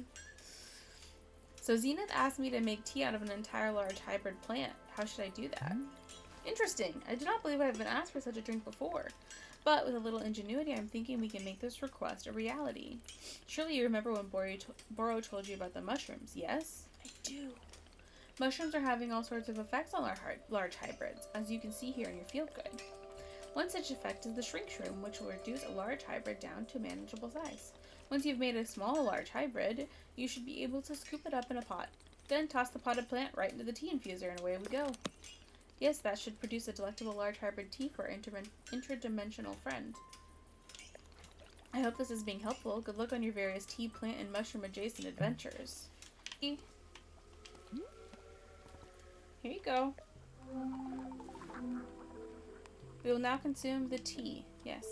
So Zenith asked me to make tea out of an entire large hybrid plant. How should I do that? Interesting. I do not believe I have been asked for such a drink before. But with a little ingenuity, I'm thinking we can make this request a reality. Surely you remember when Boro told you about the mushrooms, yes? I do. Mushrooms are having all sorts of effects on our large hybrids, as you can see here in your field guide. One such effect is the shrink shroom, which will reduce a large hybrid down to a manageable size. Once you've made a small large hybrid, you should be able to scoop it up in a pot. Then toss the potted plant right into the tea infuser and away we go. Yes, that should produce a delectable large hybrid tea for our interdimensional friend. I hope this is being helpful. Good luck on your various tea, plant, and mushroom adjacent adventures. Here you go. We will now consume the tea. Yes.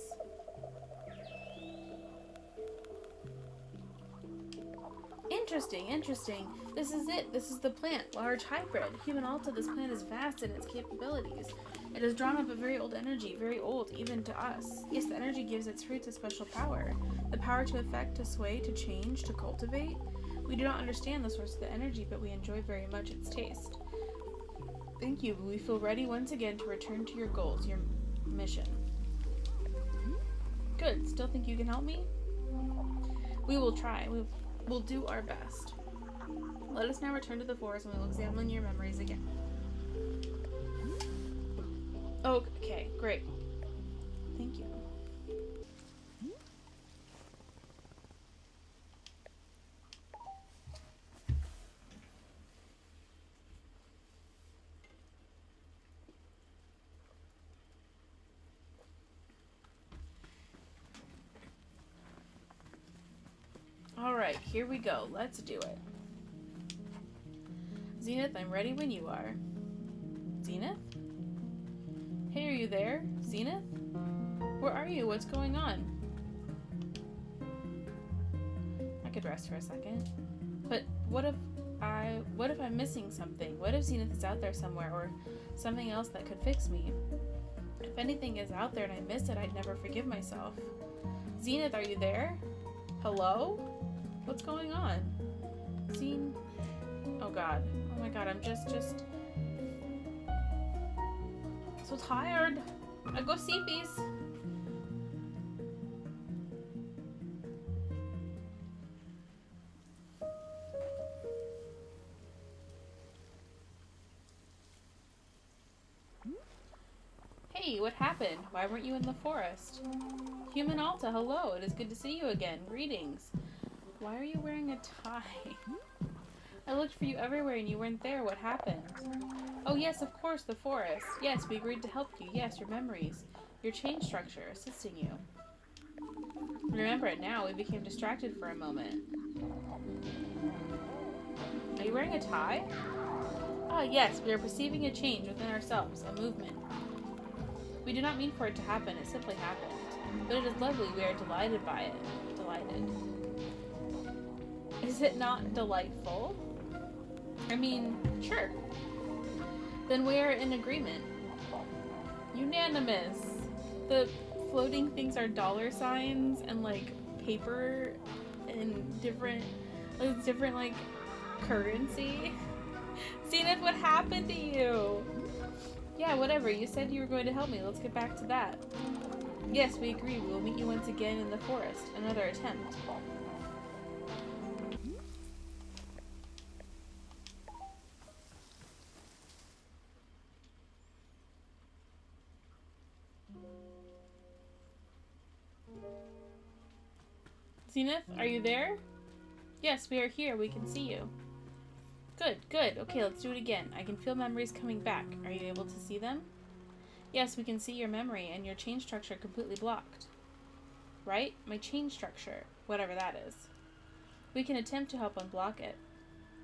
Interesting, interesting. This is it. This is the plant. Large hybrid. Human Alta, this plant is vast in its capabilities. It has drawn up a very old energy, very old, even to us. Yes, the energy gives its fruits a special power. The power to affect, to sway, to change, to cultivate. We do not understand the source of the energy, but we enjoy very much its taste. Thank you. We feel ready once again to return to your goals, your mission. Good. Still think you can help me? We will try. We'll do our best. Let us now return to the forest and we will examine your memories again. Okay, great. Thank you. Alright, here we go. Let's do it. Zenith, I'm ready when you are. Zenith? Hey, are you there? Zenith? Where are you? What's going on? I could rest for a second. But what if I'm missing something? What if Zenith is out there somewhere, or something else that could fix me? If anything is out there and I miss it, I'd never forgive myself. Zenith, are you there? Hello? What's going on? Scene? Oh god. Oh my god, I'm just so tired. I go sleepies. Hey, what happened? Why weren't you in the forest? Human Alta, hello. It is good to see you again. Greetings. Why are you wearing a tie? I looked for you everywhere and you weren't there. What happened? Oh yes, of course, the forest. Yes, we agreed to help you. Yes, your memories. Your chain structure, assisting you. Remember it now. We became distracted for a moment. Are you wearing a tie? Ah, yes, we are perceiving a change within ourselves, a movement. We do not mean for it to happen, it simply happened. But it is lovely, we are delighted by it. Delighted. Is it not delightful? I mean, sure. Then we are in agreement. Unanimous. The floating things are dollar signs and like paper and different like currency. Zenith, what happened to you? Yeah, whatever. You said you were going to help me. Let's get back to that. Yes, we agree. We will meet you once again in the forest. Another attempt. Zenith, are you there? Yes, we are here. We can see you. Good, good. Okay, let's do it again. I can feel memories coming back. Are you able to see them? Yes, we can see your memory and your chain structure completely blocked. Right? My chain structure, whatever that is. We can attempt to help unblock it.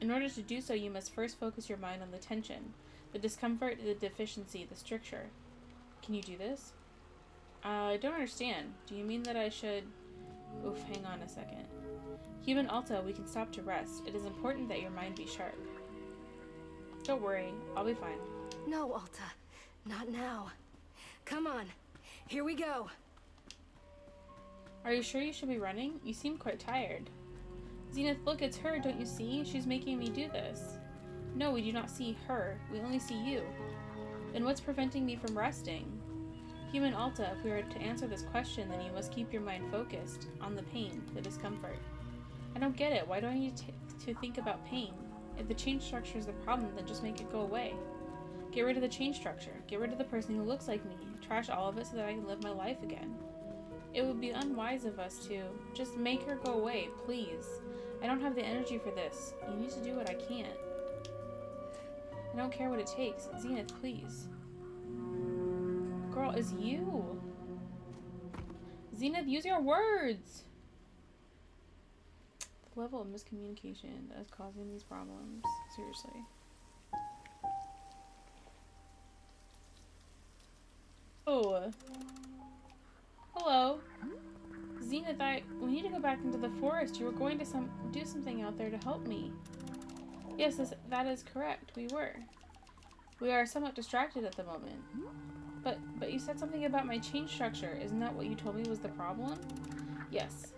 In order to do so, you must first focus your mind on the tension, the discomfort, the deficiency, the stricture. Can you do this? I don't understand. Do you mean that I should... Oof, hang on a second. Human Alta, we can stop to rest. It is important that your mind be sharp. Don't worry, I'll be fine. No, Alta. Not now. Come on. Here we go. Are you sure you should be running? You seem quite tired. Zenith, look, it's her, don't you see? She's making me do this. No, we do not see her. We only see you. Then what's preventing me from resting? Human Alta, if we are to answer this question, then you must keep your mind focused on the pain, the discomfort. I don't get it. Why do I need to think about pain? If the chain structure is the problem, then just make it go away. Get rid of the chain structure. Get rid of the person who looks like me. Trash all of it so that I can live my life again. It would be unwise of us to just make her go away, please. I don't have the energy for this. You need to do what I can't. I don't care what it takes. Zenith, please. Girl, it's you. Zenith, use your words. The level of miscommunication that is causing these problems. Seriously. Oh. Hello. Zenith, we need to go back into the forest. You were going to do something out there to help me. Yes, that is correct. We were. We are somewhat distracted at the moment. But you said something about my chain structure. Isn't that what you told me was the problem? Yes.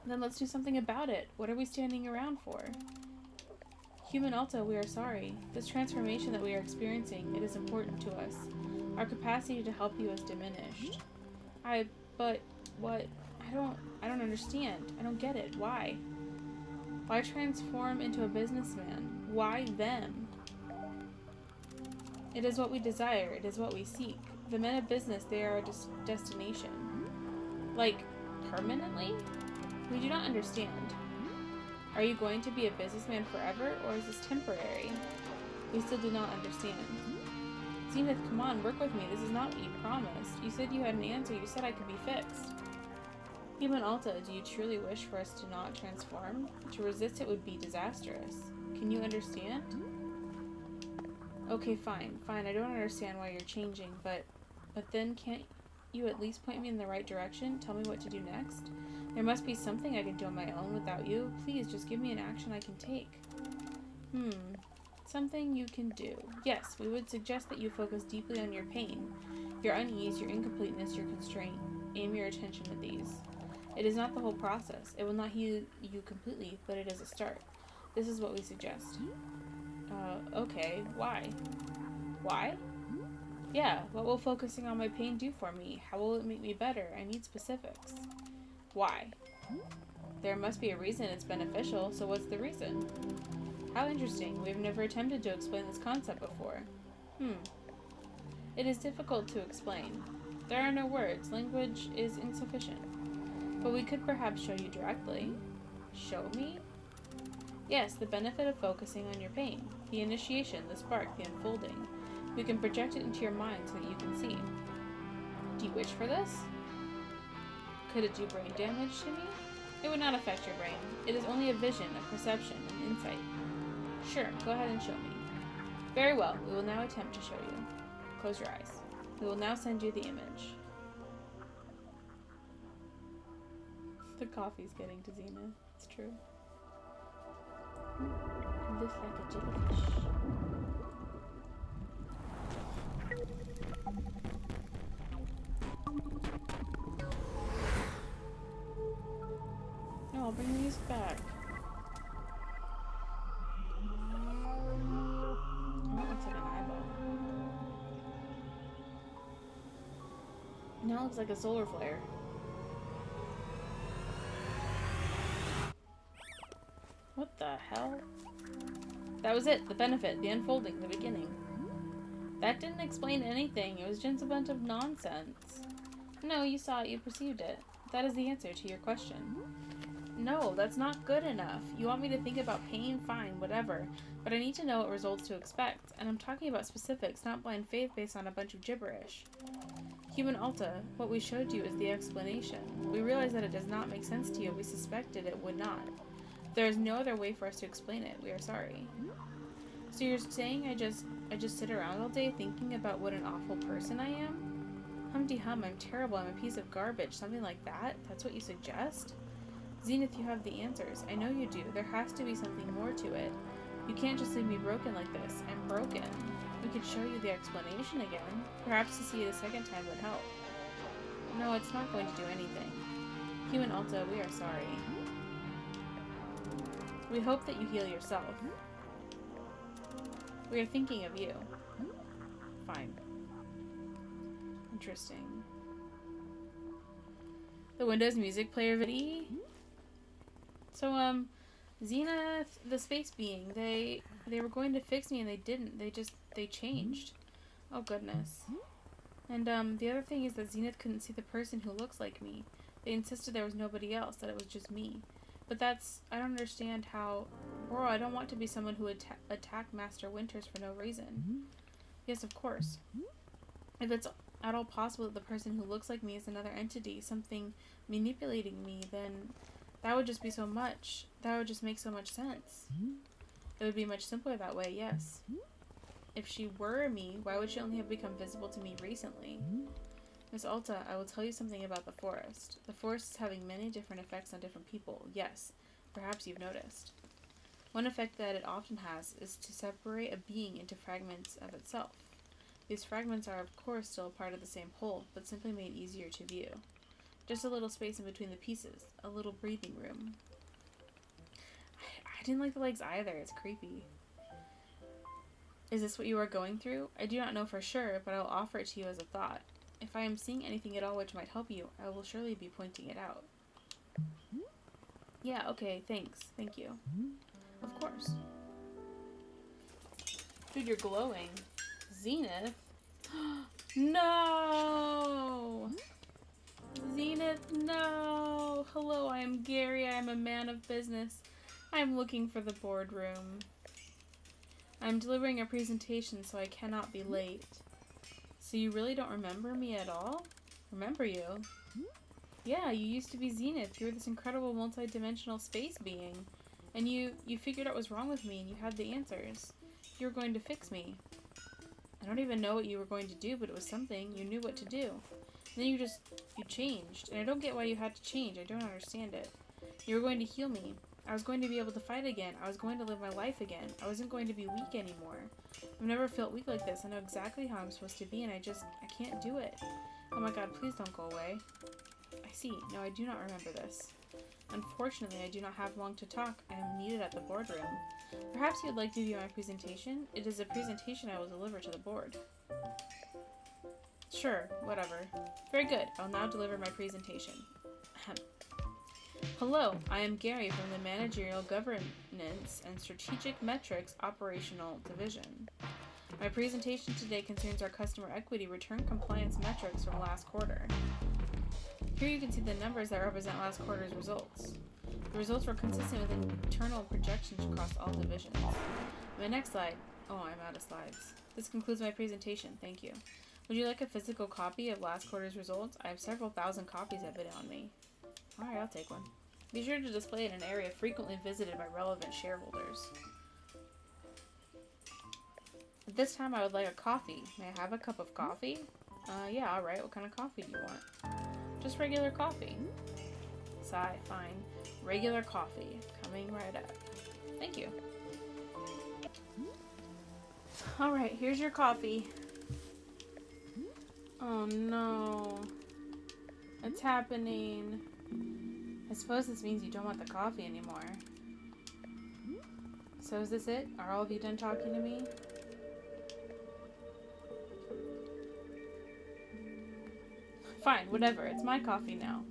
Then let's do something about it. What are we standing around for? Human Alta, we are sorry. This transformation that we are experiencing, it is important to us. Our capacity to help you is diminished. But what? I don't understand. I don't get it. Why? Why transform into a businessman? Why them? It is what we desire. It is what we seek. The men of business, they are a destination. Like, permanently? We do not understand. Are you going to be a businessman forever, or is this temporary? We still do not understand. Zenith, come on, work with me. This is not what you promised. You said you had an answer. You said I could be fixed. Human Alta, do you truly wish for us to not transform? To resist it would be disastrous. Can you understand? Okay, fine. Fine, I don't understand why you're changing, but then can't you at least point me in the right direction? Tell me what to do next? There must be something I can do on my own without you. Please, just give me an action I can take. Something you can do. Yes, we would suggest that you focus deeply on your pain, your unease, your incompleteness, your constraint. Aim your attention at these. It is not the whole process. It will not heal you completely, but it is a start. This is what we suggest. Okay. Why? Why? Yeah, what will focusing on my pain do for me? How will it make me better? I need specifics. Why? There must be a reason it's beneficial, so what's the reason? How interesting. We've never attempted to explain this concept before. It is difficult to explain. There are no words. Language is insufficient. But we could perhaps show you directly. Show me? Yes, the benefit of focusing on your pain. The initiation, the spark, the unfolding. We can project it into your mind so that you can see. Do you wish for this? Could it do brain damage to me? It would not affect your brain. It is only a vision, a perception, an insight. Sure, go ahead and show me. Very well, we will now attempt to show you. Close your eyes. We will now send you the image. The coffee's getting to Xena. It's true. It looks like a jellyfish. No, I'll bring the music back. Oh, that looks like an eyeball. Now it looks like a solar flare. What the hell? That was it. The benefit, the unfolding, the beginning. That didn't explain anything. It was just a bunch of nonsense. No, you saw it. You perceived it. That is the answer to your question. No, that's not good enough. You want me to think about pain? Fine, whatever. But I need to know what results to expect. And I'm talking about specifics, not blind faith based on a bunch of gibberish. Human Alta, what we showed you is the explanation. We realize that it does not make sense to you. We suspected it would not. There is no other way for us to explain it. We are sorry. So you're saying I just sit around all day thinking about what an awful person I am? Humpty hum, I'm terrible, I'm a piece of garbage, something like that? That's what you suggest? Zenith, you have the answers. I know you do. There has to be something more to it. You can't just leave me broken like this. I'm broken. We could show you the explanation again. Perhaps to see it a second time would help. No, it's not going to do anything. Human Alta, we are sorry. We hope that you heal yourself. We are thinking of you. Fine. Interesting. The Windows music player video. So, Zenith, the space being, they were going to fix me and they didn't. They changed. Oh, goodness. And, the other thing is that Zenith couldn't see the person who looks like me. They insisted there was nobody else, that it was just me. But I don't understand how... Bro, I don't want to be someone who would attack Master Winters for no reason. Yes, of course. If it's at all possible that the person who looks like me is another entity, something manipulating me, then that would just be so much. That would just make so much sense. It would be much simpler that way, yes. If she were me, why would she only have become visible to me recently? Miss Alta, I will tell you something about the forest. The forest is having many different effects on different people. Yes, perhaps you've noticed. One effect that it often has is to separate a being into fragments of itself. These fragments are, of course, still a part of the same whole, but simply made easier to view. Just a little space in between the pieces, a little breathing room. I didn't like the legs either. It's creepy. Is this what you are going through? I do not know for sure, but I will offer it to you as a thought. If I am seeing anything at all which might help you, I will surely be pointing it out. Yeah, okay, thanks. Thank you. Of course. Dude, you're glowing. Zenith? No! Zenith, no! Hello, I am Gary. I am a man of business. I am looking for the boardroom. I am delivering a presentation, so I cannot be late. So you really don't remember me at all? Remember you? Yeah, you used to be Zenith. You were this incredible multi-dimensional space being. And you figured out what was wrong with me and you had the answers. You were going to fix me. I don't even know what you were going to do, but it was something. You knew what to do. And then you changed. And I don't get why you had to change. I don't understand it. You were going to heal me. I was going to be able to fight again. I was going to live my life again. I wasn't going to be weak anymore. I've never felt weak like this. I know exactly how I'm supposed to be, and I can't do it. Oh my god, please don't go away. I see. No, I do not remember this. Unfortunately, I do not have long to talk. I am needed at the boardroom. Perhaps you would like to view my presentation? It is a presentation I will deliver to the board. Sure, whatever. Very good. I'll now deliver my presentation. Hello, I am Gary from the Managerial Governance and Strategic Metrics Operational Division. My presentation today concerns our customer equity return compliance metrics from last quarter. Here you can see the numbers that represent last quarter's results. The results were consistent with internal projections across all divisions. My next slide. Oh, I'm out of slides. This concludes my presentation. Thank you. Would you like a physical copy of last quarter's results? I have several thousand copies of it on me. Alright, I'll take one. Be sure to display it in an area frequently visited by relevant shareholders. At this time, I would like a coffee. May I have a cup of coffee? Yeah, alright. What kind of coffee do you want? Just regular coffee. Sigh, fine. Regular coffee. Coming right up. Thank you. Alright, here's your coffee. Oh no. What's happening? I suppose this means you don't want the coffee anymore. So is this it? Are all of you done talking to me? Fine, whatever. It's my coffee now.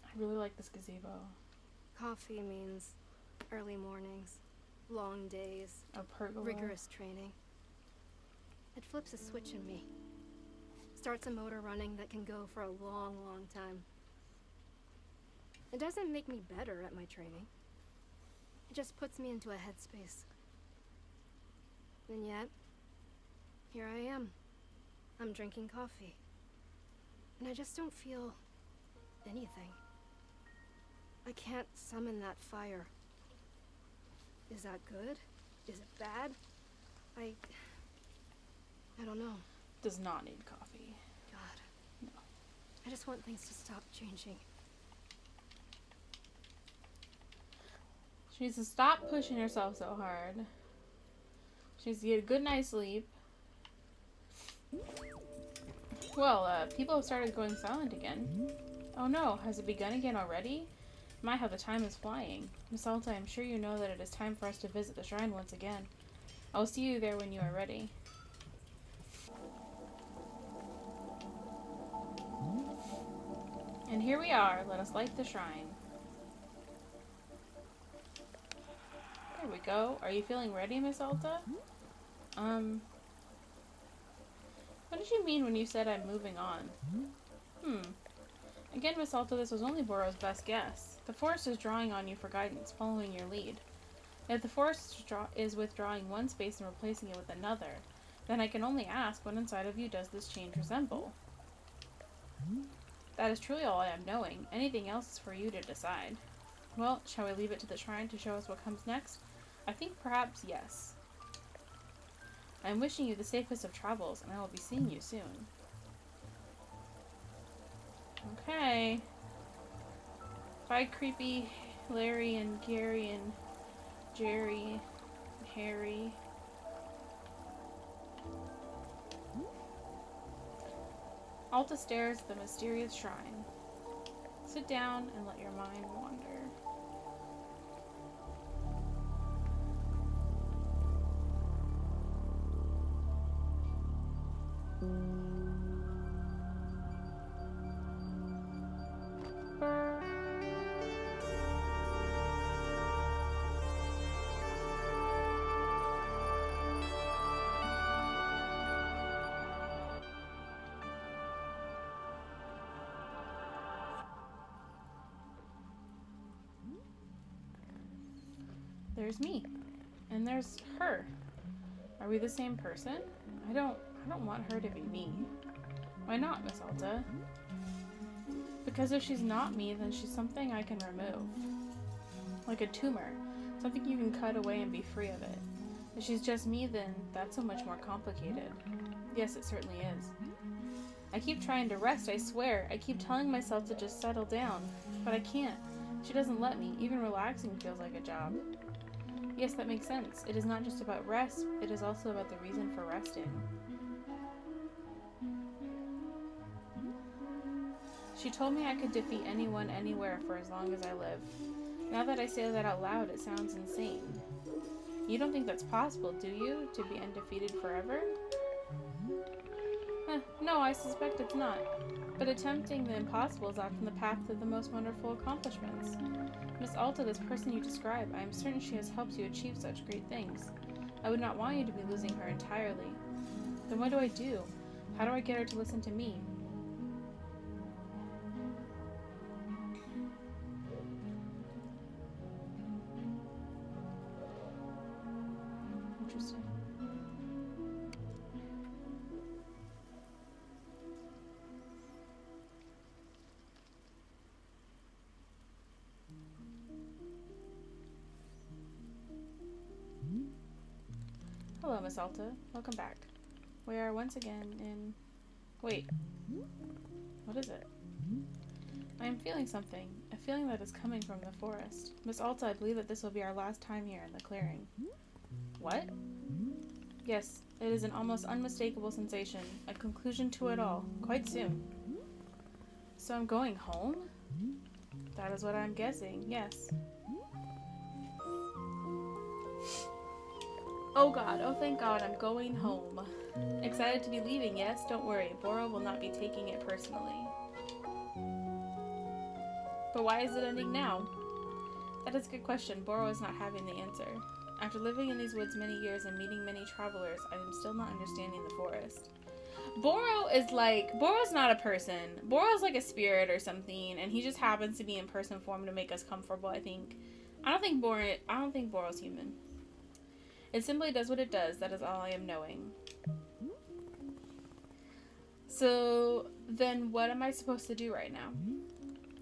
I really like this gazebo. Coffee means early mornings, long days, A pergola. rigorous training. It flips a switch in me. Starts a motor running that can go for a long, long time. It doesn't make me better at my training. It just puts me into a headspace. And yet, here I am. I'm drinking coffee. And I just don't feel anything. I can't summon that fire. Is that good? Is it bad? I don't know. Does not need coffee. God. No. I just want things to stop changing. She needs to stop pushing herself so hard. She needs to get a good night's sleep. Well, people have started going silent again. Oh no, has it begun again already? My, how the time is flying. Miss Alta, I'm sure you know that it is time for us to visit the shrine once again. I will see you there when you are ready. And here we are. Let us light the shrine. There we go. Are you feeling ready, Miss Alta? What did you mean when you said I'm moving on? Again, Miss Alta, this was only Boro's best guess. The forest is drawing on you for guidance, following your lead. If the forest is withdrawing one space and replacing it with another, then I can only ask, what inside of you does this change resemble? That is truly all I am knowing. Anything else is for you to decide. Well, shall we leave it to the shrine to show us what comes next? I think perhaps yes. I am wishing you the safest of travels, and I will be seeing you soon. Okay. Bye, creepy Larry and Gary and Jerry and Harry. Alta stares at the mysterious shrine. Sit down and let your mind wander. There's me. And there's her. Are we the same person? I don't want her to be me. Why not, Miss Alta? Because if she's not me, then she's something I can remove. Like a tumor. Something you can cut away and be free of it. If she's just me, then that's so much more complicated. Yes, it certainly is. I keep trying to rest, I swear. I keep telling myself to just settle down. But I can't. She doesn't let me. Even relaxing feels like a job. Yes, that makes sense. It is not just about rest, it is also about the reason for resting. She told me I could defeat anyone, anywhere, for as long as I live. Now that I say that out loud, it sounds insane. You don't think that's possible, do you? To be undefeated forever? No, I suspect it's not. But attempting the impossible is often the path to the most wonderful accomplishments. Miss Alta, this person you describe, I am certain she has helped you achieve such great things. I would not want you to be losing her entirely. Then what do I do? How do I get her to listen to me? Interesting. Hello, Miss Alta. Welcome back. We are once again in... Wait. What is it? I am feeling something. A feeling that is coming from the forest. Miss Alta, I believe that this will be our last time here in the clearing. What? Yes, it is an almost unmistakable sensation. A conclusion to it all. Quite soon. So I'm going home? That is what I'm guessing, yes. Oh god, oh thank god, I'm going home. Excited to be leaving, yes? Don't worry, Boro will not be taking it personally. But why is it ending now? That is a good question. Boro is not having the answer. After living in these woods many years and meeting many travelers, I am still not understanding the forest. Boro's not a person. Boro's like a spirit or something, and he just happens to be in person form to make us comfortable, I think. I don't think Boro's human. It simply does what it does. That is all I am knowing. So, then what am I supposed to do right now?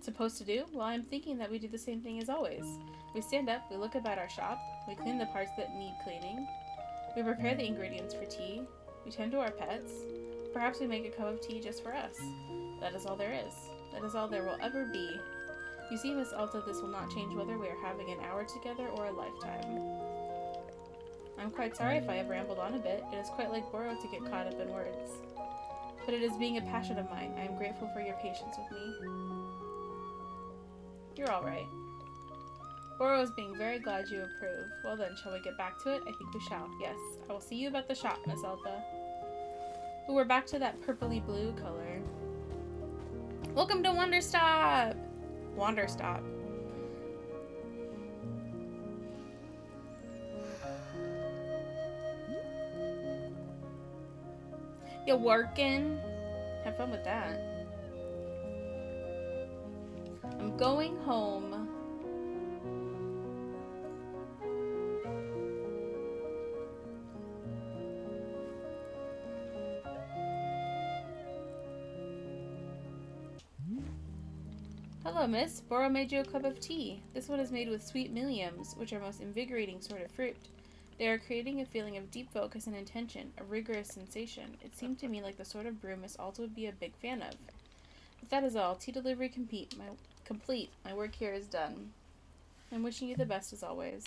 Supposed to do? Well, I'm thinking that we do the same thing as always. We stand up, we look about our shop, we clean the parts that need cleaning, we prepare the ingredients for tea, we tend to our pets, perhaps we make a cup of tea just for us. That is all there is. That is all there will ever be. You see, Miss Alta, this will not change whether we are having an hour together or a lifetime. I'm quite sorry if I have rambled on a bit. It is quite like Boro to get caught up in words. But it is being a passion of mine. I am grateful for your patience with me. You're alright. Boro is being very glad you approve. Well then, shall we get back to it? I think we shall. Yes. I will see you about the shop, Miss Alta. Ooh, we're back to that purpley blue color. Welcome to Wanderstop! Wanderstop. You working? Have fun with that. I'm going home. Hello, miss. Boro made you a cup of tea. This one is made with sweet milliums, which are most invigorating sort of fruit. They are creating a feeling of deep focus and intention, a rigorous sensation. It seemed to me like the sort of brew Miss Alta would be a big fan of. But that is all. Tea delivery complete. My work here is done. I'm wishing you the best as always.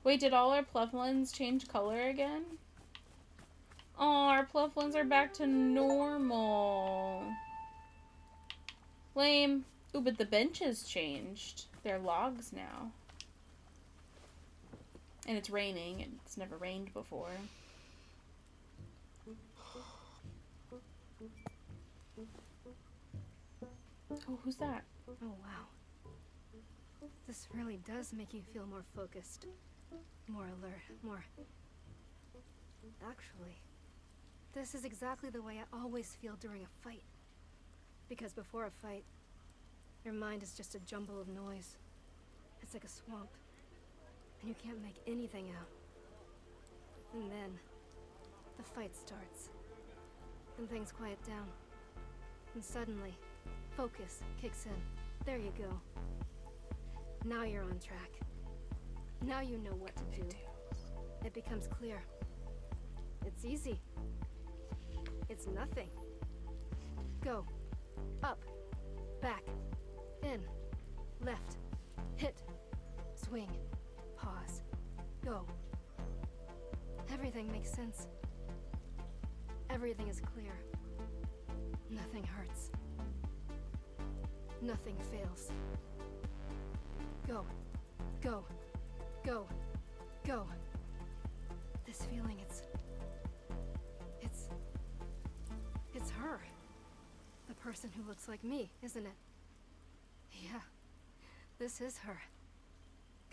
Wait, did all our Plufflins change color again? Oh, our Plufflins are back to normal. Lame. Ooh, but the benches changed. They're logs now. And it's raining. It's never rained before. Oh, who's that? Oh, wow. This really does make you feel more focused, more alert, more... Actually, this is exactly the way I always feel during a fight. Because before a fight, your mind is just a jumble of noise. It's like a swamp. And you can't make anything out. And then, the fight starts. And things quiet down. And suddenly, focus kicks in. There you go. Now you're on track. Now you know what to do. It becomes clear. It's easy. It's nothing. Go. Up. Back. In. Left. Hit. Swing. Pause. Go. Everything makes sense. Everything is clear. Nothing hurts. Nothing fails. Go. Go. Go. Go. This feeling, it's person who looks like me, isn't it? Yeah, this is her.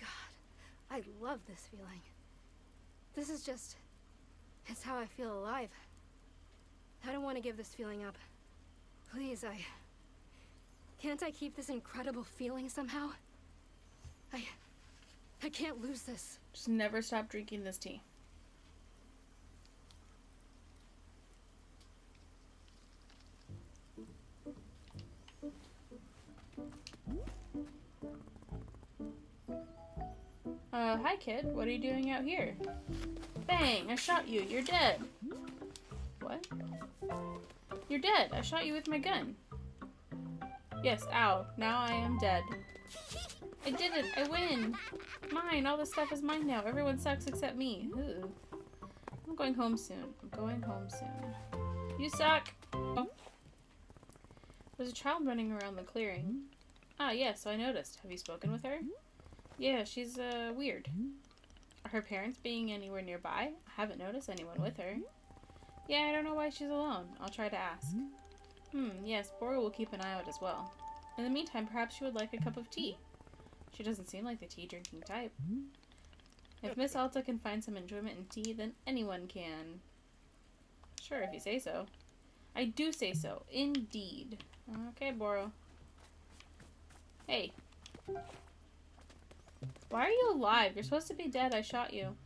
God, I love this feeling. This is just... it's how I feel alive. I don't want to give this feeling up. Please, can't I keep this incredible feeling somehow? I can't lose this. Just never stop drinking this tea. Hi kid, what are you doing out here? Bang, I shot you, you're dead. What? You're dead, I shot you with my gun. Yes, ow, now I am dead. I did it, I win. Mine, all this stuff is mine now. Everyone sucks except me. Ooh. I'm going home soon. I'm going home soon. You suck! Oh. There's a child running around the clearing. Ah, yes, I noticed. Have you spoken with her? Yeah, she's, weird. Are her parents being anywhere nearby? I haven't noticed anyone with her. Yeah, I don't know why she's alone. I'll try to ask. Yes, Bora will keep an eye out as well. In the meantime, perhaps she would like a cup of tea. She doesn't seem like the tea-drinking type. If Miss Alta can find some enjoyment in tea, then anyone can. Sure, if you say so. I do say so. Indeed. Okay, Boro. Hey. Why are you alive? You're supposed to be dead. I shot you.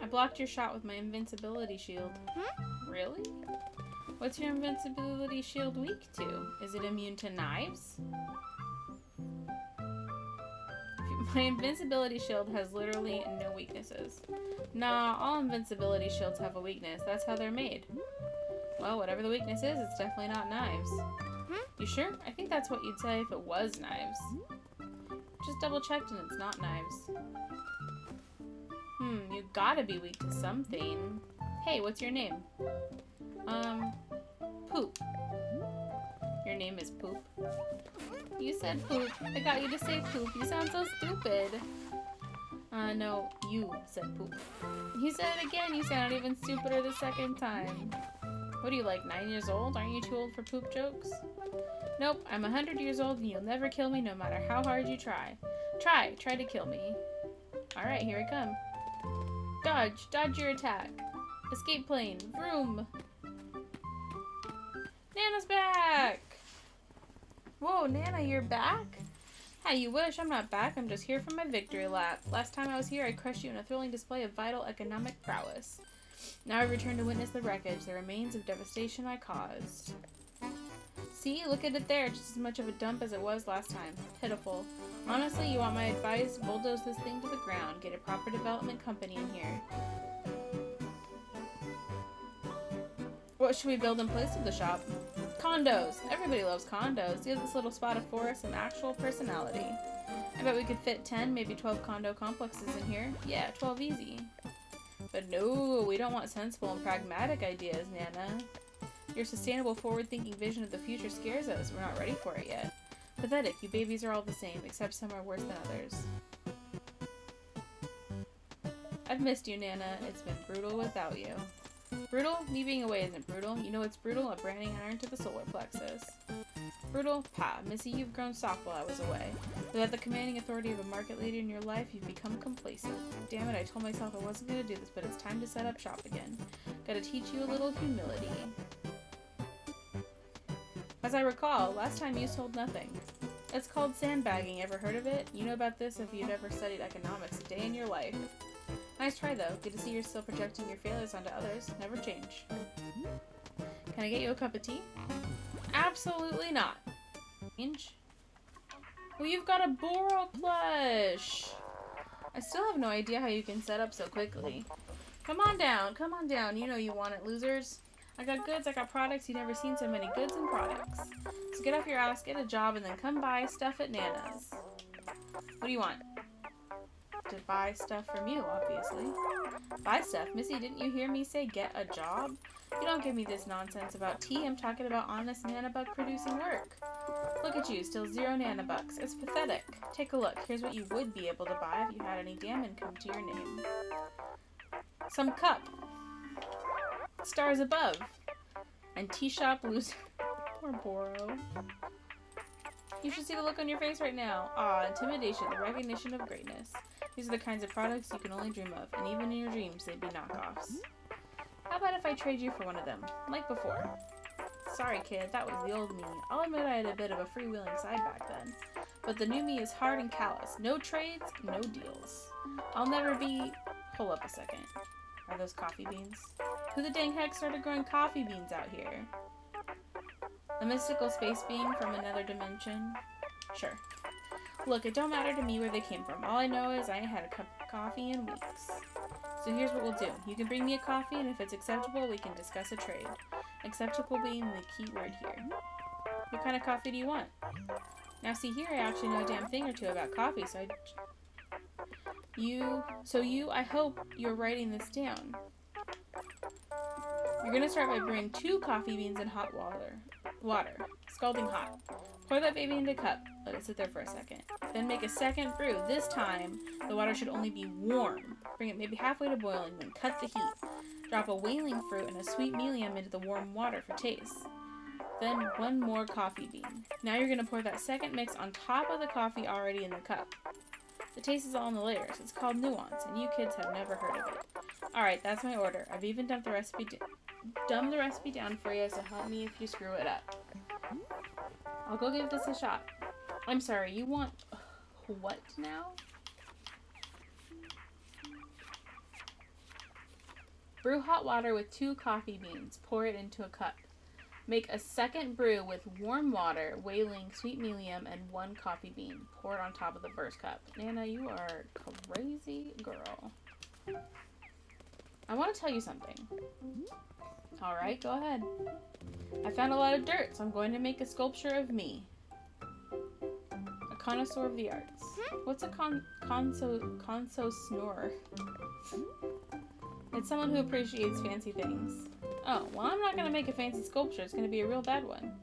I blocked your shot with my invincibility shield. Really? What's your invincibility shield weak to? Is it immune to knives? My invincibility shield has literally no weaknesses. Nah, all invincibility shields have a weakness. That's how they're made. Well, whatever the weakness is, it's definitely not knives. You sure? I think that's what you'd say if it was knives. Just double checked and it's not knives. You gotta be weak to something. Hey, what's your name? Poop. Your name is Poop? You said poop. I got you to say poop. You sound so stupid. No, you said poop. You said it again. You sound even stupider the second time. What are you, like 9 years old? Aren't you too old for poop jokes? Nope, I'm 100 years old and you'll never kill me no matter how hard you try. Try to kill me. Alright, here I come. Dodge your attack. Escape plane, vroom. Nana's back! Whoa, Nana, you're back? How you wish. I'm not back. I'm just here for my victory lap. Last time I was here, I crushed you in a thrilling display of vital economic prowess. Now I return to witness the wreckage, the remains of devastation I caused. See? Look at it there. Just as much of a dump as it was last time. Pitiful. Honestly, you want my advice? Bulldoze this thing to the ground. Get a proper development company in here. What should we build in place of the shop? Condos! Everybody loves condos. Give this little spot of forest some actual personality. I bet we could fit 10, maybe 12 condo complexes in here. Yeah, 12 easy. But no, we don't want sensible and pragmatic ideas, Nana. Your sustainable, forward-thinking vision of the future scares us. We're not ready for it yet. Pathetic. You babies are all the same, except some are worse than others. I've missed you, Nana. It's been brutal without you. Brutal? Me being away isn't brutal. You know what's brutal? A branding iron to the solar plexus. Brutal? Pa. Missy, you've grown soft while I was away. Without the commanding authority of a market leader in your life, you've become complacent. Damn it, I told myself I wasn't going to do this, but it's time to set up shop again. Gotta teach you a little humility. As I recall, last time you sold nothing. It's called sandbagging. Ever heard of it? You know about this if you've ever studied economics a day in your life. Nice try, though. Good to see you're still projecting your failures onto others. Never change. Can I get you a cup of tea? Absolutely not. Change? Well, you've got a Boro plush! I still have no idea how you can set up so quickly. Come on down. Come on down. You know you want it, losers. I got goods, I got products. You've never seen so many goods and products. So get off your ass, get a job, and then come buy stuff at Nana's. What do you want? To buy stuff from you, obviously. Buy stuff? Missy, didn't you hear me say get a job? You don't give me this nonsense about tea. I'm talking about honest nanobug producing work. Look at you, still 0 nanobucks. It's pathetic. Take a look. Here's what you would be able to buy if you had any damn income to your name. Some cup. Stars above. And tea shop loser. Poor Boro. You should see the look on your face right now. Ah, intimidation, the recognition of greatness. These are the kinds of products you can only dream of, and even in your dreams, they'd be knockoffs. How about if I trade you for one of them, like before? Sorry, kid, that was the old me. I'll admit I had a bit of a freewheeling side back then. But the new me is hard and callous. No trades, no deals. I'll never be... Hold up a second. Are those coffee beans? Who the dang heck started growing coffee beans out here? A mystical space being from another dimension? Sure. Look, it don't matter to me where they came from. All I know is I ain't had a cup of coffee in weeks. So here's what we'll do. You can bring me a coffee, and if it's acceptable, we can discuss a trade. Acceptable being the key word here. What kind of coffee do you want? Now see here, I actually know a damn thing or two about coffee, so I hope you're writing this down. You're gonna start by brewing 2 coffee beans in hot water, scalding hot. Pour that baby into a cup. Let it sit there for a second. Then make a second brew. This time, the water should only be warm. Bring it maybe halfway to boiling, then cut the heat. Drop a whaling fruit and a sweet medium into the warm water for taste. Then 1 more coffee bean. Now you're going to pour that second mix on top of the coffee already in the cup. The taste is all in the layers. It's called nuance, and you kids have never heard of it. Alright, that's my order. I've even dumbed the recipe down for you, so help me if you screw it up. I'll go give this a shot. I'm sorry, you want... what now? Brew hot water with 2 coffee beans. Pour it into a cup. Make a second brew with warm water, whaling, sweet medium, and 1 coffee bean. Pour it on top of the first cup. Nana, you are a crazy girl. I want to tell you something. Alright, go ahead. I found a lot of dirt, so I'm going to make a sculpture of me. A connoisseur of the arts. What's a conso snorer? It's someone who appreciates fancy things. Oh, well, I'm not going to make a fancy sculpture. It's going to be a real bad one.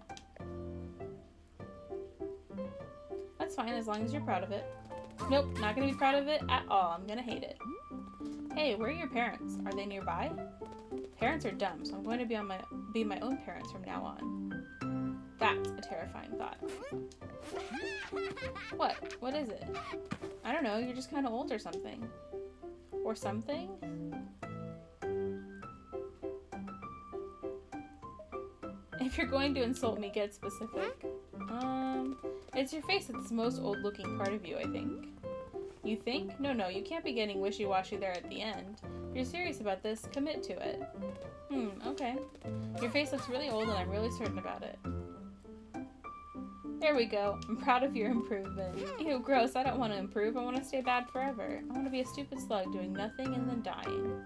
That's fine, as long as you're proud of it. Nope, not going to be proud of it at all. I'm going to hate it. Hey, where are your parents? Are they nearby? Parents are dumb, so I'm going to be my own parents from now on. That's a terrifying thought. What? What is it? I don't know, you're just kind of old or something. Or something? If you're going to insult me, get specific. It's your face that's the most old-looking part of you, I think. You think? No, you can't be getting wishy-washy there at the end. If you're serious about this, commit to it. Okay. Your face looks really old and I'm really certain about it. There we go. I'm proud of your improvement. Ew, gross. I don't want to improve. I want to stay bad forever. I want to be a stupid slug doing nothing and then dying.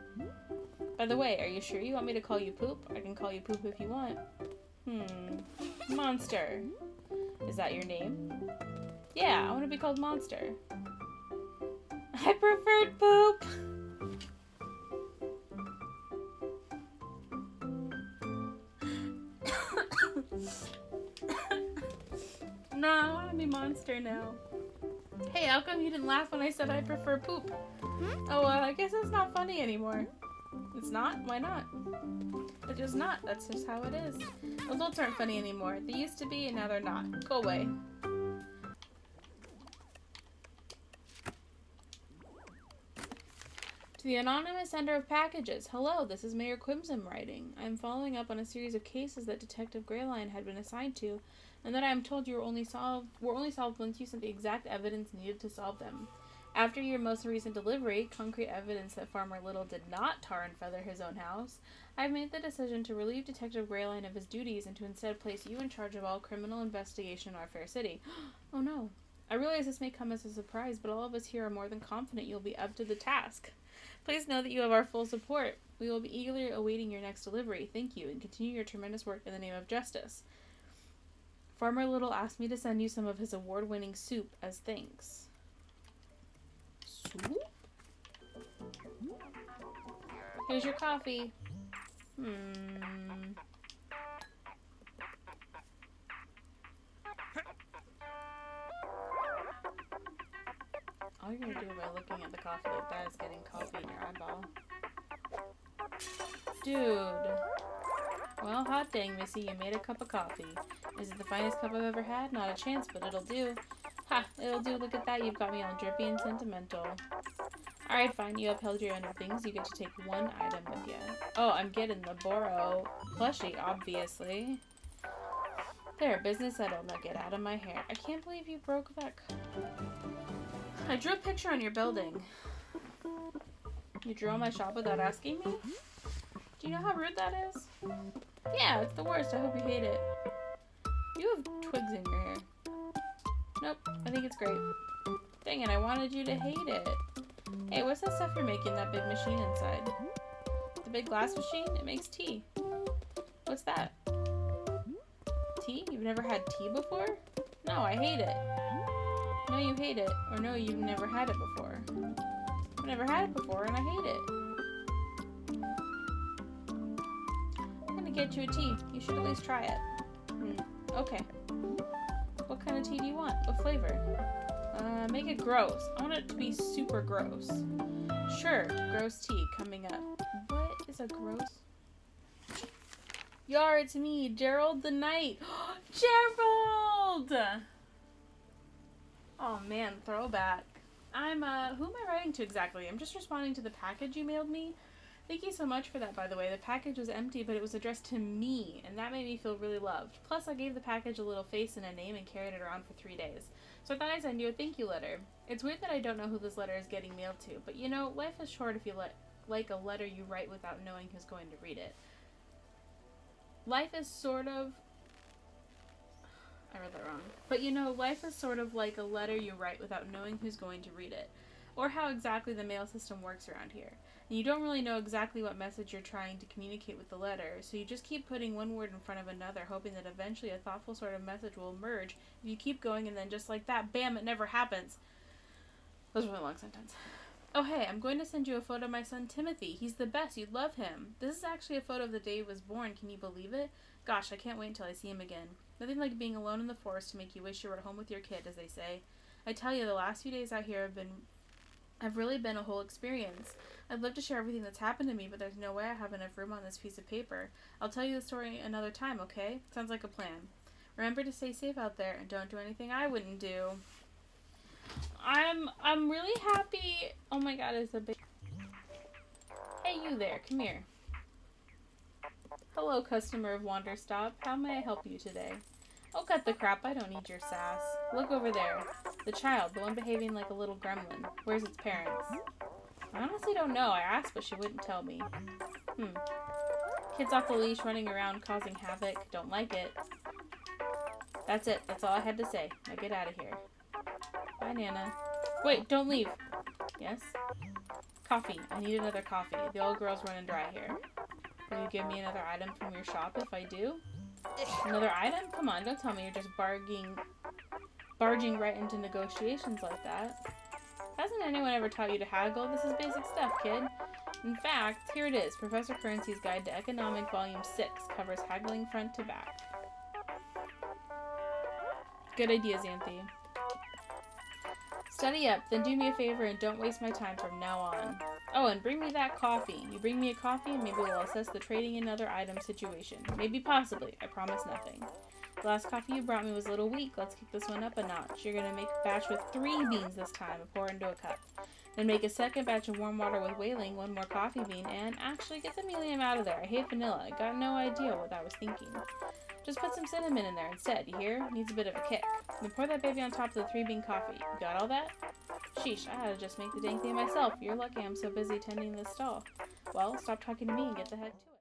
By the way, are you sure you want me to call you Poop? I can call you Poop if you want. Monster. Is that your name? Yeah, I want to be called Monster. I preferred Poop. No, I want to be Monster now. Hey, how come you didn't laugh when I said I prefer Poop? Oh, well, I guess it's not funny anymore. It's not? Why not? It's just not. That's just how it is. Adults aren't funny anymore. They used to be, and now they're not. Go away. To the anonymous sender of packages. Hello, this is Mayor Quimsum writing. I am following up on a series of cases that Detective Greyline had been assigned to, and that I am told were only solved once you sent the exact evidence needed to solve them. After your most recent delivery, concrete evidence that Farmer Little did not tar and feather his own house, I have made the decision to relieve Detective Greyline of his duties and to instead place you in charge of all criminal investigation in our fair city. Oh no. I realize this may come as a surprise, but all of us here are more than confident you'll be up to the task. Please know that you have our full support. We will be eagerly awaiting your next delivery. Thank you, and continue your tremendous work in the name of justice. Farmer Little asked me to send you some of his award-winning soup as thanks. Soup? Here's your coffee. All you're gonna do by looking at the coffee like that is getting coffee in your eyeball. Dude. Well, hot dang, missy, you made a cup of coffee. Is it the finest cup I've ever had? Not a chance, but it'll do. Ha! It'll do. Look at that. You've got me all drippy and sentimental. Alright, fine. You upheld your end of things. You get to take one item with you. Oh, I'm getting the Boro plushie, obviously. There, business settled. Now get out of my hair. I can't believe you broke that cup. I drew a picture on your building. You drew on my shop without asking me? Do you know how rude that is? Yeah, it's the worst. I hope you hate it. You have twigs in your hair. Nope, I think it's great. Dang it, I wanted you to hate it. Hey, what's that stuff you're making, that big machine inside? The big glass machine? It makes tea. What's that? Tea? You've never had tea before? No, I hate it. No, you hate it. Or no, you've never had it before. I've never had it before and I hate it. I'm gonna get you a tea. You should at least try it. Okay. What kind of tea do you want? What flavor? Make it gross. I want it to be super gross. Sure, gross tea coming up. What is a gross? Yar, it's me, Gerald the Knight. Gerald! Oh man, throwback. Who am I writing to exactly? I'm just responding to the package you mailed me. Thank you so much for that, by the way. The package was empty, but it was addressed to me, and that made me feel really loved. Plus, I gave the package a little face and a name and carried it around for 3 days. So I thought I'd send you a thank you letter. It's weird that I don't know who this letter is getting mailed to, but you know, life is short if you like a letter you write without knowing who's going to read it. Life is sort of... I read that wrong. But you know, life is sort of like a letter you write without knowing who's going to read it. Or how exactly the mail system works around here. And you don't really know exactly what message you're trying to communicate with the letter, so you just keep putting one word in front of another, hoping that eventually a thoughtful sort of message will emerge. If you keep going and then just like that, bam, it never happens. That was a really long sentence. Oh hey, I'm going to send you a photo of my son Timothy. He's the best. You'd love him. This is actually a photo of the day he was born. Can you believe it? Gosh, I can't wait until I see him again. Nothing like being alone in the forest to make you wish you were at home with your kid, as they say. I tell you, the last few days out here have really been a whole experience. I'd love to share everything that's happened to me, but there's no way I have enough room on this piece of paper. I'll tell you the story another time, okay? Sounds like a plan. Remember to stay safe out there and don't do anything I wouldn't do. I'm really happy. Oh my god, it's a big... Hey, you there. Come here. Hello, customer of Wanderstop. How may I help you today? Oh, cut the crap. I don't need your sass. Look over there. The child, the one behaving like a little gremlin. Where's its parents? I honestly don't know. I asked, but she wouldn't tell me. Kids off the leash running around causing havoc. Don't like it. That's it. That's all I had to say. Now get out of here. Bye, Nana. Wait, don't leave. Yes? Coffee. I need another coffee. The old girl's running dry here. Will you give me another item from your shop if I do? Another item? Come on, don't tell me you're just barging right into negotiations like that. Hasn't anyone ever taught you to haggle? This is basic stuff, kid. In fact, here it is. Professor Currency's Guide to Economic Volume 6 covers haggling front to back. Good idea, Xanthi. Study up, then do me a favor and don't waste my time from now on. Oh, and bring me that coffee. You bring me a coffee and maybe we'll assess the trading another item situation. Maybe possibly. I promise nothing. The last coffee you brought me was a little weak. Let's kick this one up a notch. You're going to make a batch with 3 beans this time and pour it into a cup. Then make a second batch of warm water with whaling, 1 more coffee bean, and actually get the helium out of there. I hate vanilla. I got no idea what I was thinking. Just put some cinnamon in there instead, you hear? Needs a bit of a kick. Then pour that baby on top of the 3-bean coffee. You got all that? Sheesh, I had to just make the dang thing myself. You're lucky I'm so busy tending this stall. Well, stop talking to me and get the heck to it.